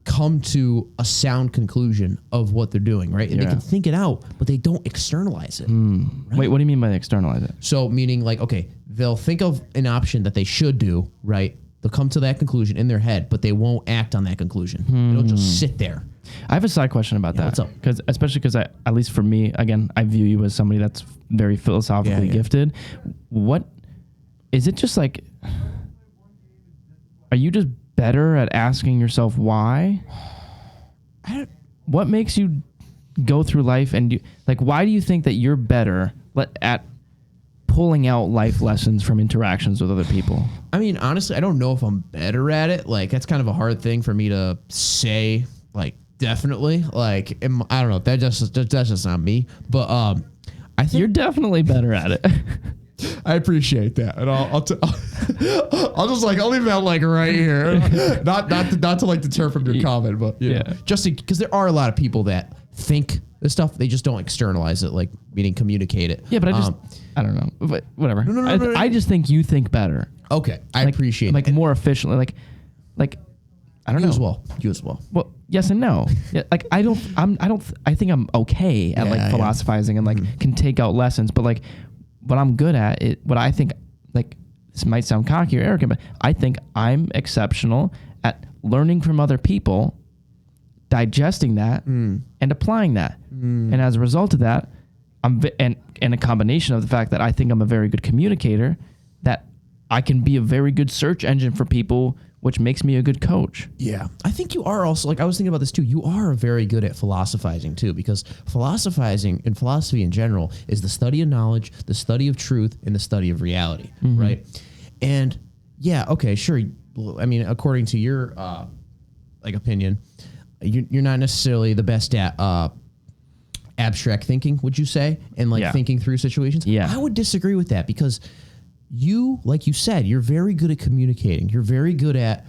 come to a sound conclusion of what they're doing, right? And they can think it out, but they don't externalize it. Right? Wait, what do you mean by externalize it? So meaning like, okay, they'll think of an option that they should do, right? They'll come to that conclusion in their head, but they won't act on that conclusion. They'll just sit there. I have a side question about that. What's up? Especially because at least for me, again, I view you as somebody that's very philosophically gifted. What is it? Just like, are you just better at asking yourself why? What makes you go through life and why do you think that you're better at pulling out life lessons from interactions with other people? I mean, honestly, I don't know if I'm better at it. Like, that's kind of a hard thing for me to say, like, definitely. Like, I don't know. That's just not me. But I think you're definitely better at it. I appreciate that, and I'll just like I'll leave that like right here, not to like deter from your comment, but you know, just because there are a lot of people that think this stuff, they just don't externalize it, like meaning communicate it. Yeah, but I don't know, but whatever. No. I just think you think better. Okay, I appreciate like it. more efficiently, like I don't know. You as well. Well, yes and no. Yeah, like I think I'm okay at like philosophizing and like can take out lessons, but like. What I'm good at, what I think, like, this might sound cocky or arrogant, but I think I'm exceptional at learning from other people, digesting that, and applying that. And as a result of that, and a combination of the fact that I think I'm a very good communicator, that I can be a very good search engine for people, which makes me a good coach. Yeah. I think you are also, like, I was thinking about this too. You are very good at philosophizing too, because philosophizing and philosophy in general is the study of knowledge, the study of truth, and the study of reality, right? And yeah, okay, sure. I mean, according to your like opinion, you're not necessarily the best at abstract thinking, would you say? And like thinking through situations? Yeah. I would disagree with that because you, like you said, you're very good at communicating. You're very good at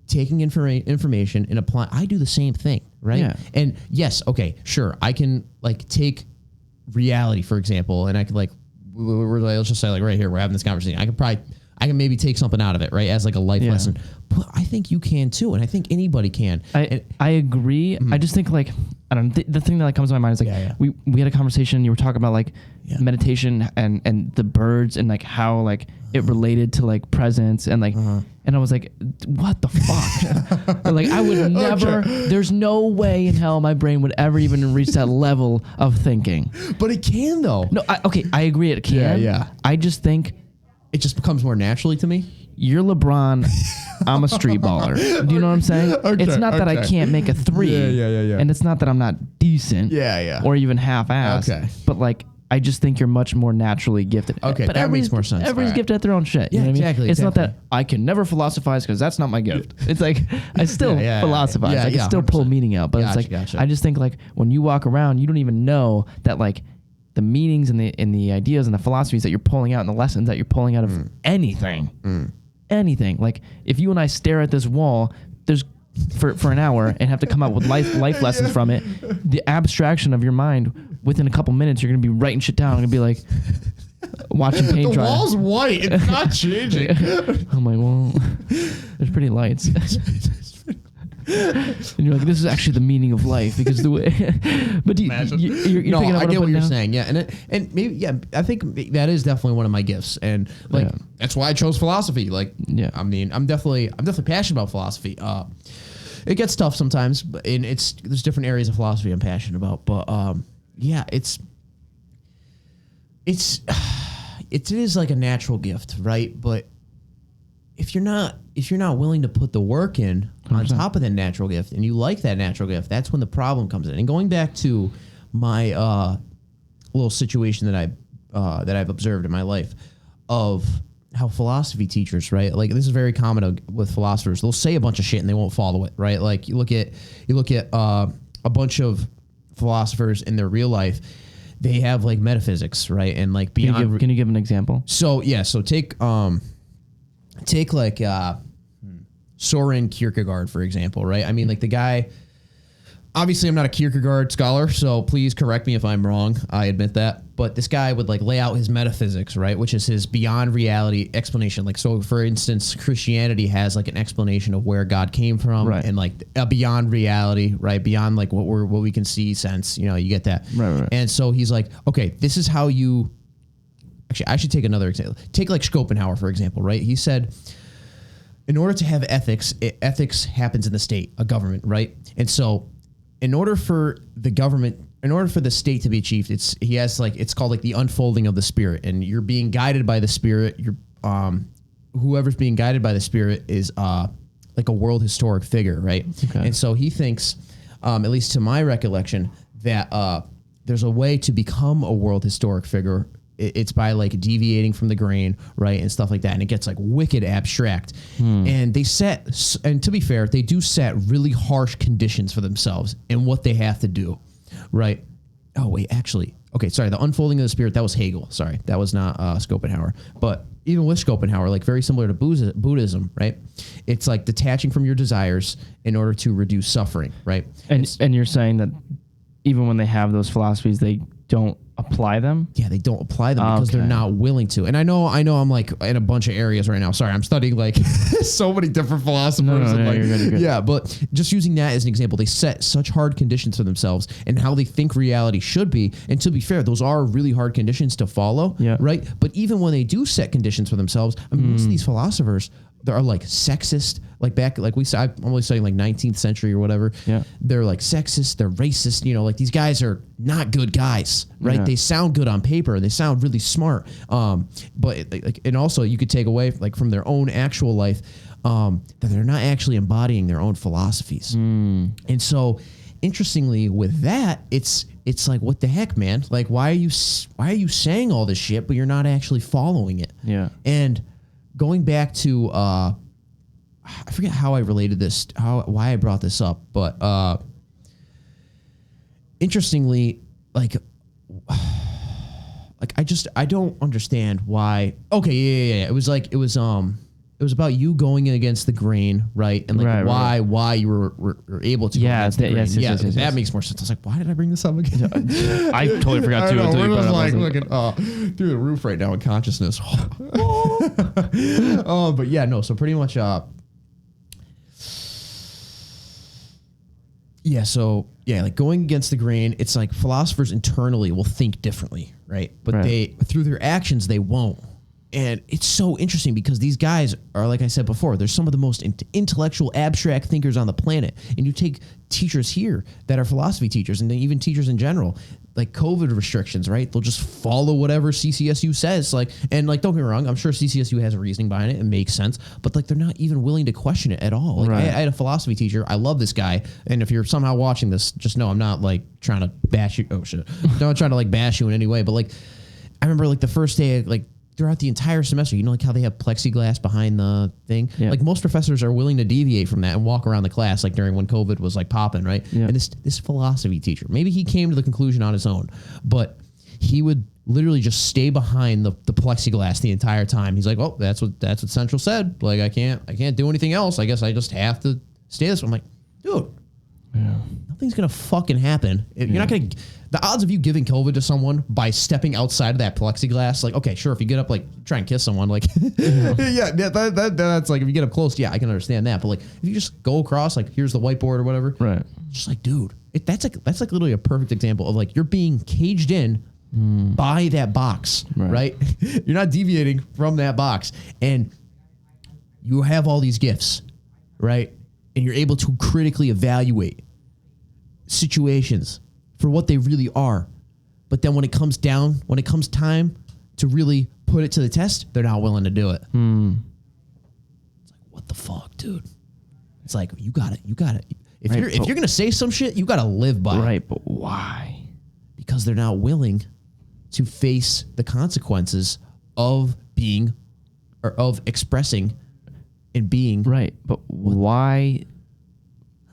taking information and applying. I do the same thing, right? Yeah. And yes, okay, sure. I can like take reality, for example, and I could like, let's just say like right here, we're having this conversation. I can maybe take something out of it, right? As like a life lesson. But I think you can too. And I think anybody can. I agree. I just think like, I don't know, the thing that like comes to my mind is like, we had a conversation, you were talking about like meditation and the birds and like how like it related to like presence and like, and I was like, what the fuck? Like I would never, there's no way in hell my brain would ever even reach that level of thinking. But it can though. No, I agree it can. Yeah. I just think it just becomes more naturally to me. You're LeBron. I'm a street baller. Do you know what I'm saying? It's not that I can't make a three. Yeah. And it's not that I'm not decent. Or even half-assed. Okay. But like, I just think you're much more naturally gifted. Okay, but that makes more sense. Everybody's gifted at their own shit. You know what I mean? It's not that I can never philosophize because that's not my gift. It's like I still philosophize. I can still pull meaning out. But it's like I just think like when you walk around, you don't even know that like the meanings and the ideas and the philosophies that you're pulling out and the lessons that you're pulling out of anything. Anything. Like if you and I stare at this wall, there's for an hour and have to come up with life lessons from it, the abstraction of your mind within a couple minutes, you're gonna be writing shit down. I'm gonna be like watching paint dry. The wall's white. It's not changing. I'm like, well, there's pretty lights. And you're like, this is actually the meaning of life because the way. But you're picking up I get what you're now? saying. Yeah, and maybe I think that is definitely one of my gifts, and like that's why I chose philosophy. Like, I mean, I'm definitely passionate about philosophy. It gets tough sometimes, and there's different areas of philosophy I'm passionate about. But it is like a natural gift, right? But if you're not willing to put the work in 100%. On top of that natural gift, and you like that natural gift, that's when the problem comes in. And going back to my little situation that I've observed in my life of how philosophy teachers, right? Like this is very common with philosophers. They'll say a bunch of shit and they won't follow it, right? Like you look at a bunch of philosophers in their real life. They have like metaphysics, right? And like beyond. Can you give an example? So take like Soren Kierkegaard, for example, right? I mean, like the guy, obviously I'm not a Kierkegaard scholar, so please correct me if I'm wrong. I admit that. But this guy would like lay out his metaphysics, right? Which is his beyond reality explanation. Like, so for instance, Christianity has like an explanation of where God came from, right, and like a beyond reality, right? Beyond like what we can see, sense, you get that. Right. And so he's like, okay, this is how you, actually, I should take another example. Take like Schopenhauer, for example, right? He said, in order to have ethics, ethics happens in the state, a government, right? And so in order for the state to be achieved, it's called like the unfolding of the spirit, and you're being guided by the spirit. Whoever's being guided by the spirit is like a world historic figure, right? Okay. And so he thinks, at least to my recollection, that there's a way to become a world historic figure it's by like deviating from the grain, right, and stuff like that, and it gets like wicked abstract. And they set, and to be fair, they do set really harsh conditions for themselves and what they have to do, right? Oh wait, actually, okay, sorry, the unfolding of the spirit, that was Hegel. Sorry, that was not Schopenhauer. But even with Schopenhauer, like very similar to Buddhism, right? It's like detaching from your desires in order to reduce suffering, right? And you're saying that even when they have those philosophies, they don't apply them? Yeah, they don't apply them because they're not willing to. And I know I'm like in a bunch of areas right now. Sorry, I'm studying like so many different philosophers. You're good. Yeah, but just using that as an example, they set such hard conditions for themselves and how they think reality should be. And to be fair, those are really hard conditions to follow, right? But even when they do set conditions for themselves, I mean, most of these philosophers, they are like sexist, like back, like we said, I'm only studying like 19th century or whatever. Yeah. They're like sexist, they're racist, you know, like these guys are not good guys, right? Yeah. They sound good on paper. They sound really smart. But like, and also you could take away like from their own actual life, that they're not actually embodying their own philosophies. And so interestingly with that, it's like, what the heck, man? Like, why are you saying all this shit, but you're not actually following it? Yeah. And going back to, I forget how I related this, why I brought this up, but interestingly, like I don't understand why. Okay, yeah. It was about you going against the grain, right? And like why you were able to. Yeah, yes, that makes more sense. I was like, why did I bring this up again? I totally forgot too. We're just like looking through the roof right now in consciousness. But yeah, no. So pretty much, like going against the grain, it's like philosophers internally will think differently, right? But they, through their actions, they won't. And it's so interesting because these guys are, like I said before, they're some of the most intellectual, abstract thinkers on the planet. And you take teachers here that are philosophy teachers and even teachers in general, like COVID restrictions, right? They'll just follow whatever CCSU says. Like, and like, don't get me wrong, I'm sure CCSU has a reasoning behind it. It makes sense. But like, they're not even willing to question it at all. Like I had a philosophy teacher. I love this guy. And if you're somehow watching this, just know I'm not like trying to bash you. Oh shit. I'm not trying to like bash you in any way. But like, I remember like the first day, like, throughout the entire semester, you know, like how they have plexiglass behind the thing. Yeah. Like most professors are willing to deviate from that and walk around the class, like during when COVID was like popping, right? Yeah. And this philosophy teacher, maybe he came to the conclusion on his own, but he would literally just stay behind the plexiglass the entire time. He's like, oh, that's what Central said. Like I can't do anything else. I guess I just have to stay this way. I'm like, dude, nothing's gonna fucking happen. You're not gonna. The odds of you giving COVID to someone by stepping outside of that plexiglass, like, okay, sure, if you get up, like, try and kiss someone, like, that's like, if you get up close, yeah, I can understand that. But like, if you just go across, like, here's the whiteboard or whatever, right? Just like, dude, that's like literally a perfect example of like you're being caged in by that box, right? You're not deviating from that box, and you have all these gifts, right? And you're able to critically evaluate situations for what they really are. But then when it comes time to really put it to the test, they're not willing to do it. It's like, what the fuck, dude? It's like, you got it. If you're going to say some shit, you got to live by it. Right, but why? Because they're not willing to face the consequences of being or of expressing and being. Right, but why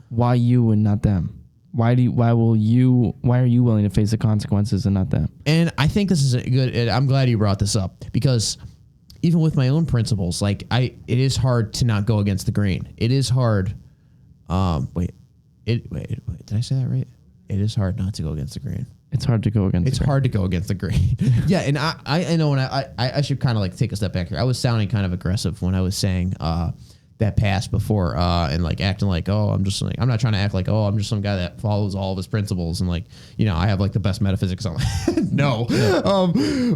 you and not them? Why are you willing to face the consequences and not them? And I think this is a good, I'm glad you brought this up because even with my own principles, like it is hard to not go against the grain. It is hard. Wait, did I say that right? It is hard not to go against the grain. It's hard to go against the grain. It's hard to go against the grain. Yeah. And I know, and I should kind of like take a step back here. I was sounding kind of aggressive when I was saying, that passed before, and like acting like, oh, I'm just like, I'm not trying to act like, oh, I'm just some guy that follows all of his principles and like, you know, I have like the best metaphysics on. No.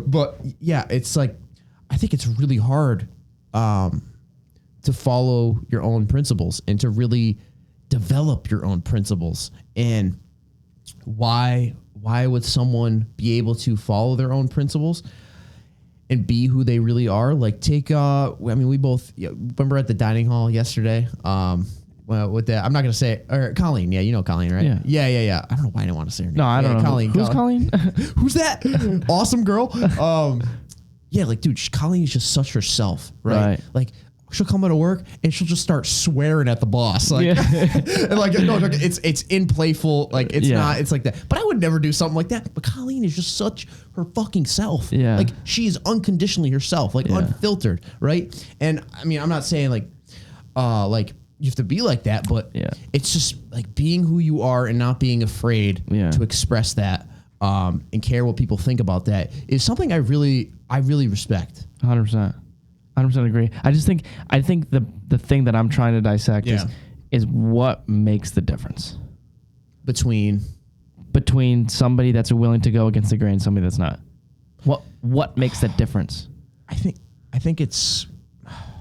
But yeah, it's like, I think it's really hard, to follow your own principles and to really develop your own principles. And why would someone be able to follow their own principles and be who they really are? Like take, we both remember at the dining hall yesterday, well, with that, I'm not gonna say it. Or Colleen, yeah, you know Colleen, right? Yeah. I don't know why I didn't want to say her name. No, I don't know. Colleen. Who's Colleen? Who's that? Awesome girl. Yeah, like, dude, Colleen is just such herself, right? Like, she'll come into work and she'll just start swearing at the boss, like, and like, no, it's in playful, like, it's not, it's like that. But I would never do something like that. But Colleen is just such her fucking self. Yeah, like she is unconditionally herself, like unfiltered, right? And I mean, I'm not saying like you have to be like that, but it's just like being who you are and not being afraid to express that, and care what people think about that is something I really respect. 100%. 100% agree. I think the thing that I'm trying to dissect is what makes the difference between somebody that's willing to go against the grain and somebody that's not. What makes that difference? I think it's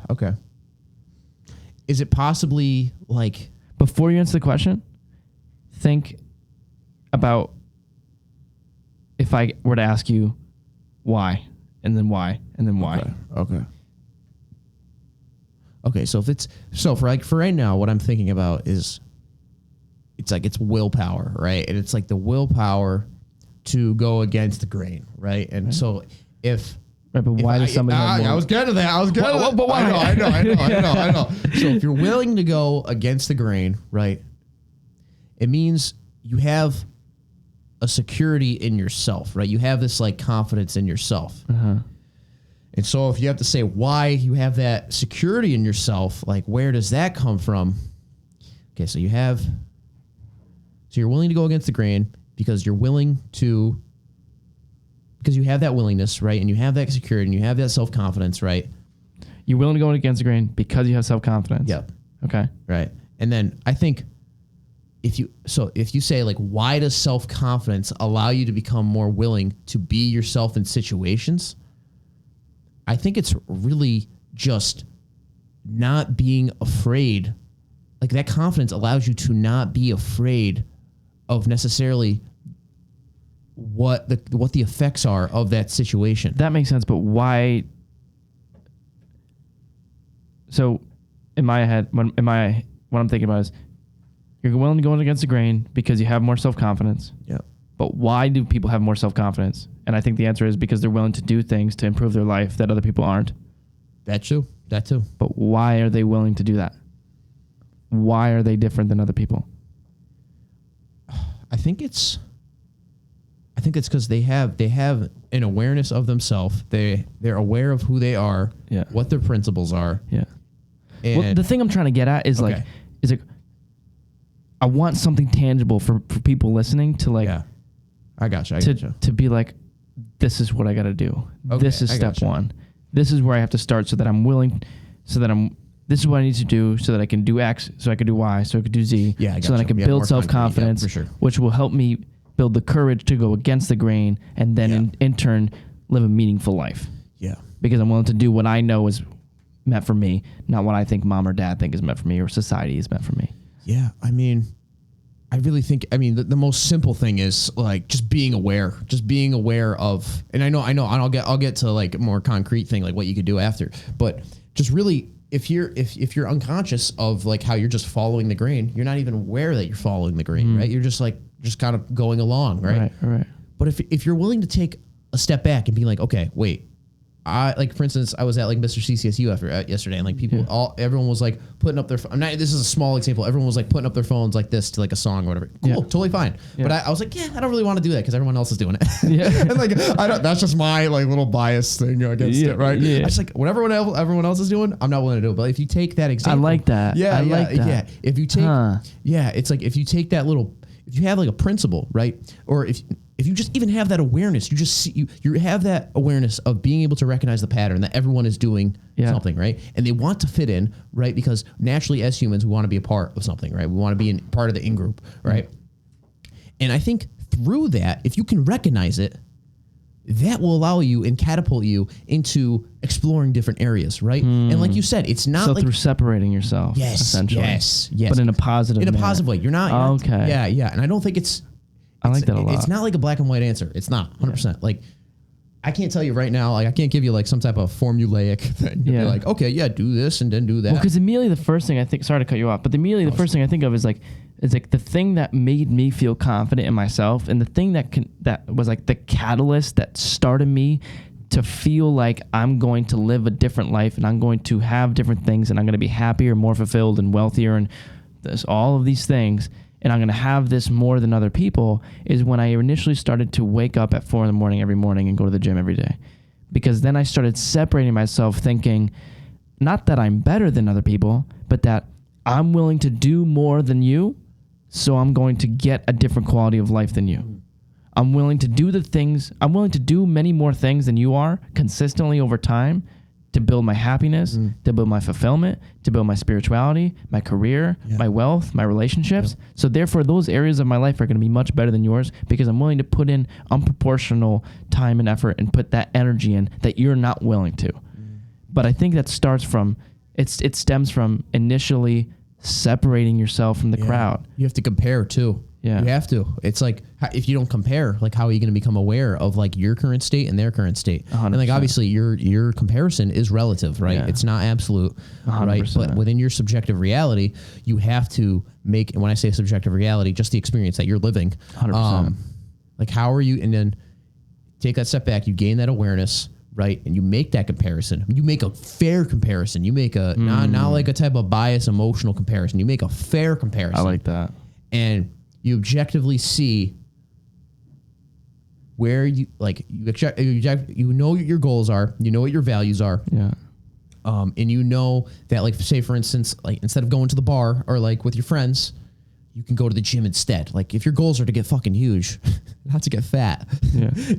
okay. Is it possibly like, before you answer the question, think about if I were to ask you why, and then why, and then why. Okay, so for right now, what I'm thinking about is it's willpower, right? And it's like the willpower to go against the grain, right? And so but why does somebody have more? I was getting to that. But why? I know. So if you're willing to go against the grain, right, it means you have a security in yourself, right? You have this like confidence in yourself. And so if you have to say why you have that security in yourself, like where does that come from? Okay, so you're willing to go against the grain because you have that willingness, right? And you have that security and you have that self-confidence, right? You're willing to go against the grain because you have self-confidence. Yep. Okay. Right. And then I think if you say like, why does self-confidence allow you to become more willing to be yourself in situations? I think it's really just not being afraid. Like that confidence allows you to not be afraid of necessarily what the effects are of that situation. That makes sense, but why? So in my head, what I'm thinking about is you're willing to go against the grain because you have more self-confidence. Yeah. But why do people have more self-confidence? And I think the answer is because they're willing to do things to improve their life that other people aren't. That too. But why are they willing to do that? Why are they different than other people? I think it's because they have an awareness of themselves. They're aware of who they are, what their principles are. Yeah. Well, the thing I'm trying to get at is like I want something tangible for people listening to like. Yeah. I gotcha. To be like, this is what I got to do. Okay, this is step one. This is where I have to start so that I'm willing, this is what I need to do so that I can do X, so I can do Y, so I can do Z, so that I can build self-confidence, which will help me build the courage to go against the grain and then in turn live a meaningful life. Yeah. Because I'm willing to do what I know is meant for me, not what I think mom or dad think is meant for me or society is meant for me. Yeah. I mean, I really think, the most simple thing is like just being aware of, and I know, and I'll get to like a more concrete thing, like what you could do after, but just really, if you're unconscious of like how you're just following the grain, you're not even aware that you're following the grain, right? You're just kind of going along, right? Right. But if you're willing to take a step back and be like, okay, wait, for instance, I was at like Mr. CCSU yesterday, and like everyone was like putting up their. This is a small example. Everyone was like putting up their phones like this to like a song or whatever. Cool, totally fine. Yeah. But I was like, I don't really want to do that because everyone else is doing it. Yeah, and like that's just my like little bias thing against it, right? Yeah, I just like whatever everyone else is doing, I'm not willing to do it. But if you take that example, I like that. Yeah, I like that. Yeah, if you take, it's like if you take that little, if you have like a principle, right, or if you just even have that awareness, you just see, you have that awareness of being able to recognize the pattern that everyone is doing something, right? And they want to fit in, right? Because naturally as humans, we want to be a part of something, right? We want to be part of the in-group, right? And I think through that, if you can recognize it, that will allow you and catapult you into exploring different areas, right? And like you said, it's not through separating yourself, essentially. Yes. But in a positive way. You're not. Okay. Yeah. And I don't think it's... I like that a lot. It's not like a black and white answer. It's not 100%. Like I can't tell you right now, like I can't give you like some type of formulaic thing. Yeah. Be like, okay, yeah, do this and then do that. Well, because immediately the first thing I think, sorry to cut you off, but immediately the first thing I think of is like the thing that made me feel confident in myself, and the thing that was like the catalyst that started me to feel like I'm going to live a different life, and I'm going to have different things, and I'm going to be happier, more fulfilled, and wealthier, and all of these things, and I'm going to have this more than other people, is when I initially started to wake up at 4 a.m. every morning and go to the gym every day. Because then I started separating myself, thinking, not that I'm better than other people, but that I'm willing to do more than you, so I'm going to get a different quality of life than you. I'm willing to do many more things than you are consistently over time, to build my happiness, to build my fulfillment, to build my spirituality, my career, my wealth, my relationships. So therefore, those areas of my life are going to be much better than yours, because I'm willing to put in unproportional time and effort and put that energy in that you're not willing to. But I think that starts from, it stems from initially separating yourself from the crowd. You have to compare too. Yeah. You have to. It's like, if you don't compare, like, how are you going to become aware of like your current state and their current state? 100%. And like, obviously your comparison is relative, right? Yeah. It's not absolute, 100%. Right? But within your subjective reality, you have to make, and when I say subjective reality, just the experience that you're living. 100%. Like, how are you, and then take that step back, you gain that awareness, right? And you make that comparison. You make a fair comparison. You make a, not like a type of bias, emotional comparison. You make a fair comparison. I like that. And you objectively see where you like, you know what your goals are, you know what your values are. Yeah. And you know that, like, say for instance, like, instead of going to the bar or like with your friends, you can go to the gym instead. Like, if your goals are to get fucking huge, not to get fat,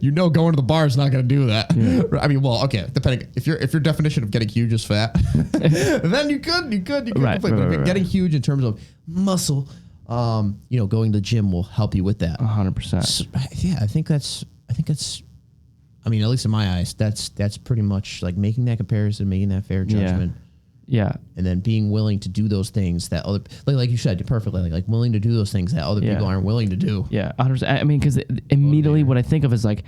you know, going to the bar is not going to do that. Yeah. I mean, well, okay, depending, if your definition of getting huge is fat, then you could right, but getting huge in terms of muscle, you know, going to the gym will help you with that. 100%. So, yeah, I think that's, I mean, at least in my eyes, that's pretty much like making that comparison, making that fair judgment. Yeah. And then being willing to do those things that other, like you said perfectly, like willing to do those things that other people aren't willing to do. Yeah, 100%. I mean, because immediately what I think of is like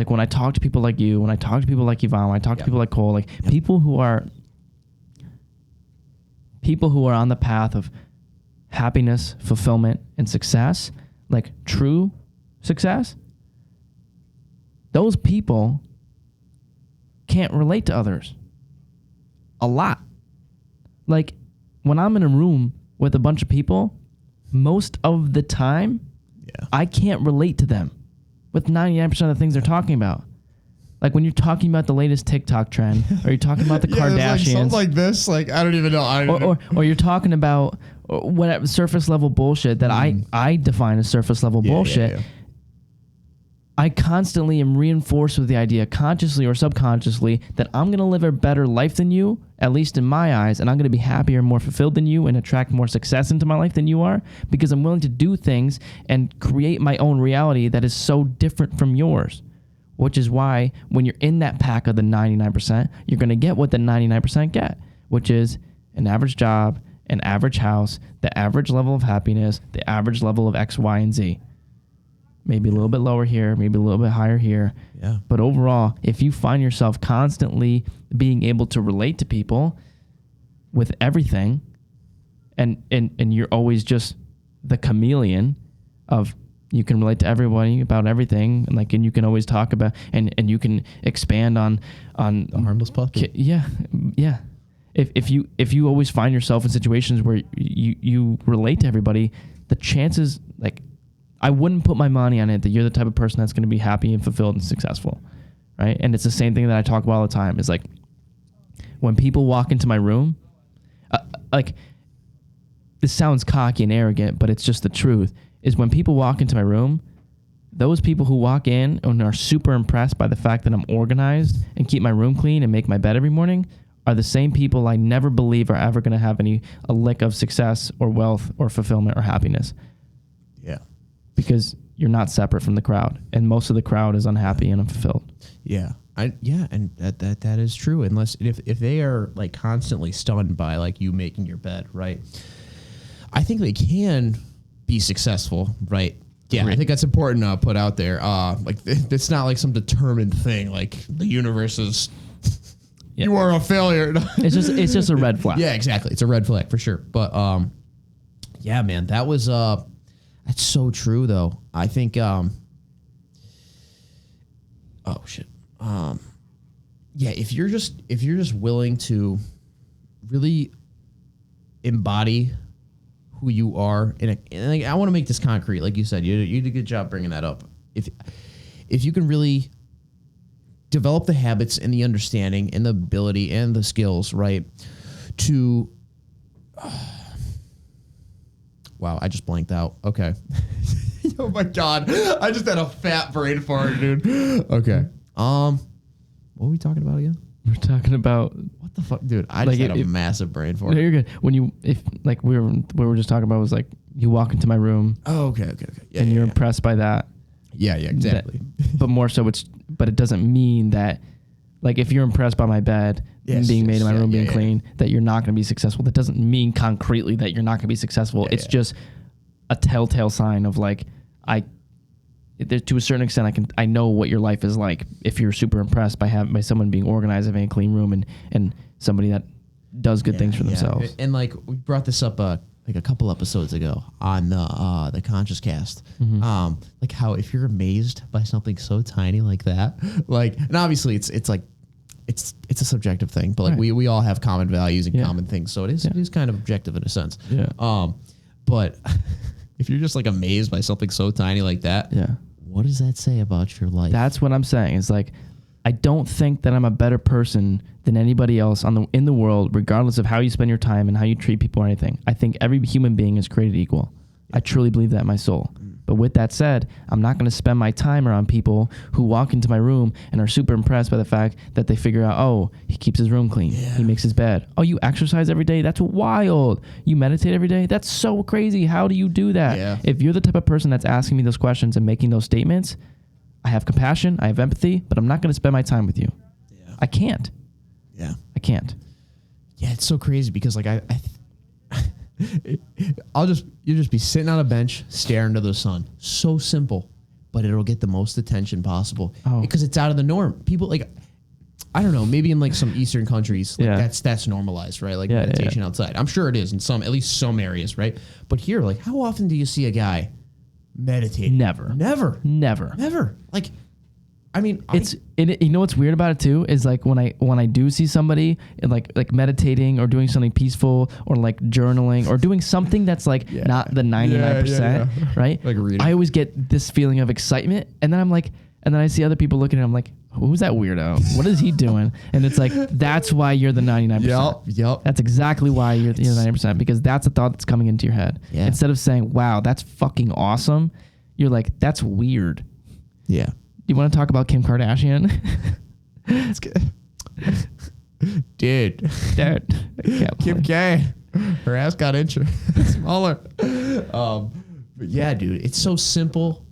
when I talk to people like you, when I talk to people like Yvonne, when I talk to people like Cole, like people who are on the path of happiness, fulfillment, and success, like true success, those people can't relate to others a lot. Like, when I'm in a room with a bunch of people, most of the time, I can't relate to them with 99% of the things they're talking about. Like, when you're talking about the latest TikTok trend, or you're talking about the Kardashians. Like something like this, like, I don't even know. Or you're talking about whatever surface level bullshit that I define as surface level bullshit. Yeah. I constantly am reinforced with the idea, consciously or subconsciously, that I'm going to live a better life than you, at least in my eyes, and I'm going to be happier and more fulfilled than you and attract more success into my life than you are, because I'm willing to do things and create my own reality that is so different from yours. Which is why when you're in that pack of the 99%, you're going to get what the 99% get, which is an average job, an average house, the average level of happiness, the average level of X, Y, and Z. Maybe a little bit lower here, maybe a little bit higher here. Yeah. But overall, if you find yourself constantly being able to relate to people with everything, and you're always just the chameleon of, you can relate to everybody about everything, and you can always talk about, and you can expand on the harmless puppy. Yeah. If you always find yourself in situations where you relate to everybody, the chances, like, I wouldn't put my money on it that you're the type of person that's going to be happy and fulfilled and successful, right? And it's the same thing that I talk about all the time. Is like, when people walk into my room, like, this sounds cocky and arrogant, but it's just the truth, is when people walk into my room, those people who walk in and are super impressed by the fact that I'm organized and keep my room clean and make my bed every morning are the same people I never believe are ever going to have a lick of success or wealth or fulfillment or happiness. Yeah. Because you're not separate from the crowd, and most of the crowd is unhappy and unfulfilled. Yeah. And that is true. Unless if they are like constantly stunned by like you making your bed, right? I think they can be successful, right? Yeah, I think that's important to put out there. Like it's not like some determined thing. Like the universe is, you are a failure. It's just a red flag. Yeah, exactly. It's a red flag for sure. But yeah, man, that was that's so true though. I think oh shit. Yeah, if you're just willing to really embody who you are, and like, I want to make this concrete, like you said, you did a good job bringing that up. If you can really develop the habits and the understanding and the ability and the skills, right, to wow, I just blanked out. Okay. Oh my God, I just had a fat brain fart, dude. Okay. What were we talking about again? We're talking about what the fuck, dude. I just had a massive brain fart. No, you're good. If like we were just talking about was like you walk into my room. Oh, okay. Yeah, and you're impressed by that. Yeah, exactly. But more so, but it doesn't mean that, like, if you're impressed by my bed being made in my room being clean, that you're not going to be successful. That doesn't mean concretely that you're not going to be successful. It's just a telltale sign of like to a certain extent, I know what your life is like if you're super impressed by someone being organized, having a clean room, and somebody that does good things for themselves. And like we brought this up like a couple episodes ago on the Conscious Cast, like how if you're amazed by something so tiny like that, like, and obviously it's like it's a subjective thing, but like we all have common values and common things, so it is kind of objective in a sense. Yeah. But if you're just like amazed by something so tiny like that, what does that say about your life? That's what I'm saying. It's like, I don't think that I'm a better person than anybody else in the world, regardless of how you spend your time and how you treat people or anything. I think every human being is created equal. I truly believe that in my soul. But with that said, I'm not going to spend my time around people who walk into my room and are super impressed by the fact that they figure out, oh, he keeps his room clean. He makes his bed. Oh, you exercise every day? That's wild. You meditate every day? That's so crazy. How do you do that? Yeah. If you're the type of person that's asking me those questions and making those statements, I have compassion, I have empathy, but I'm not going to spend my time with you. Yeah. I can't. Yeah. I can't. Yeah, it's so crazy because like you'll just be sitting on a bench staring into the sun. So simple, but it'll get the most attention possible because it's out of the norm. People like, I don't know, maybe in like some Eastern countries, like that's normalized, right? Like meditation outside. I'm sure it is in at least some areas, right? But here, like, how often do you see a guy meditate? Never. Like, I mean, you know what's weird about it too is like when I do see somebody like meditating or doing something peaceful or like journaling or doing something that's like not the 99%, right? Like reading. I always get this feeling of excitement, and then I'm like, and then I see other people looking at it, I'm like, who's that weirdo? What is he doing? And it's like, that's why you're the 99%. Yep. That's exactly why you're the 99%, because that's a thought that's coming into your head. Yeah. Instead of saying, wow, that's fucking awesome, you're like, that's weird. Yeah. You want to talk about Kim Kardashian? That's good. Dude. Kim K. Her ass got smaller. But yeah, dude, it's so simple,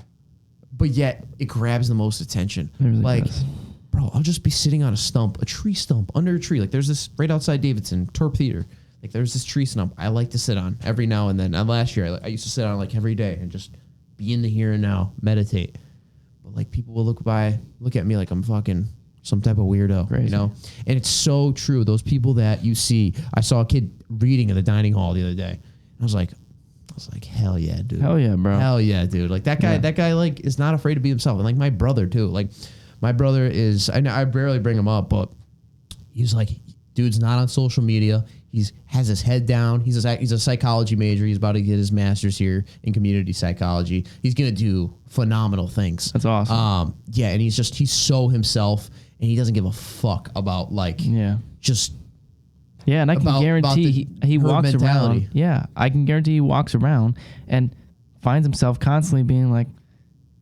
but yet it grabs the most attention. It really like, does. Bro, I'll just be sitting on a tree stump, under a tree. Like there's this right outside Davidson, Torp Theater. Like there's this tree stump I like to sit on every now and then. Last year, I used to sit on like every day and just be in the here and now, meditate. Like people will look at me like I'm fucking some type of weirdo, Crazy. You know? And it's so true. Those people that you see, I saw a kid reading in the dining hall the other day. I was like, hell yeah, dude. Hell yeah, bro. Hell yeah, dude. Like that guy like is not afraid to be himself. And like my brother too. Like my brother is, I barely bring him up, but he's like, dude's not on social media. Has his head down. He's a psychology major. He's about to get his master's here in community psychology. He's gonna do phenomenal things. That's awesome. And he's so himself, and he doesn't give a fuck about like just. Yeah, and I can guarantee he walks mentality. Around. Yeah, I can guarantee he walks around and finds himself constantly being like,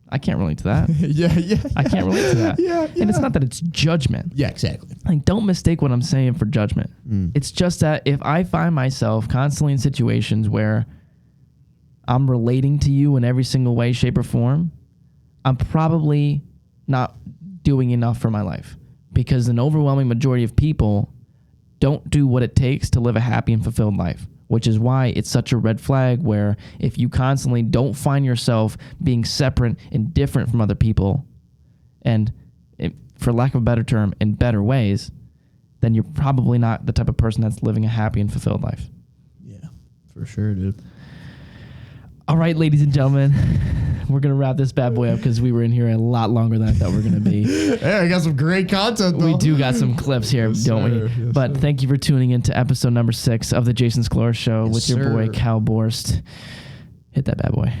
I can't relate to that. I can't relate to that. And it's not that it's judgment. Yeah, exactly. Like, don't mistake what I'm saying for judgment. It's just that if I find myself constantly in situations where I'm relating to you in every single way, shape, or form, I'm probably not doing enough for my life, because an overwhelming majority of people don't do what it takes to live a happy and fulfilled life. which is why it's such a red flag where if you constantly don't find yourself being separate and different from other people, and for lack of a better term, in better ways, then you're probably not the type of person that's living a happy and fulfilled life. Yeah, for sure, dude. All right, ladies and gentlemen, we're going to wrap this bad boy up because we were in here a lot longer than I thought we were going to be. Hey, I got some great content, though. We do got some clips here, Yes, don't sir. we? Yes, but sir. thank you for tuning in to episode number 6 of the Jason Scalora Show with your boy, sir. Cal Borst. Hit that bad boy.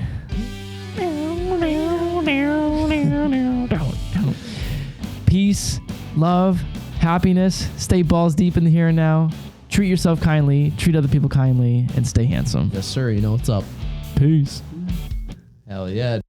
Peace, love, happiness. Stay balls deep in the here and now. Treat yourself kindly, treat other people kindly, and stay handsome. Yes, sir. You know what's up. Peace. Hell yeah, dude.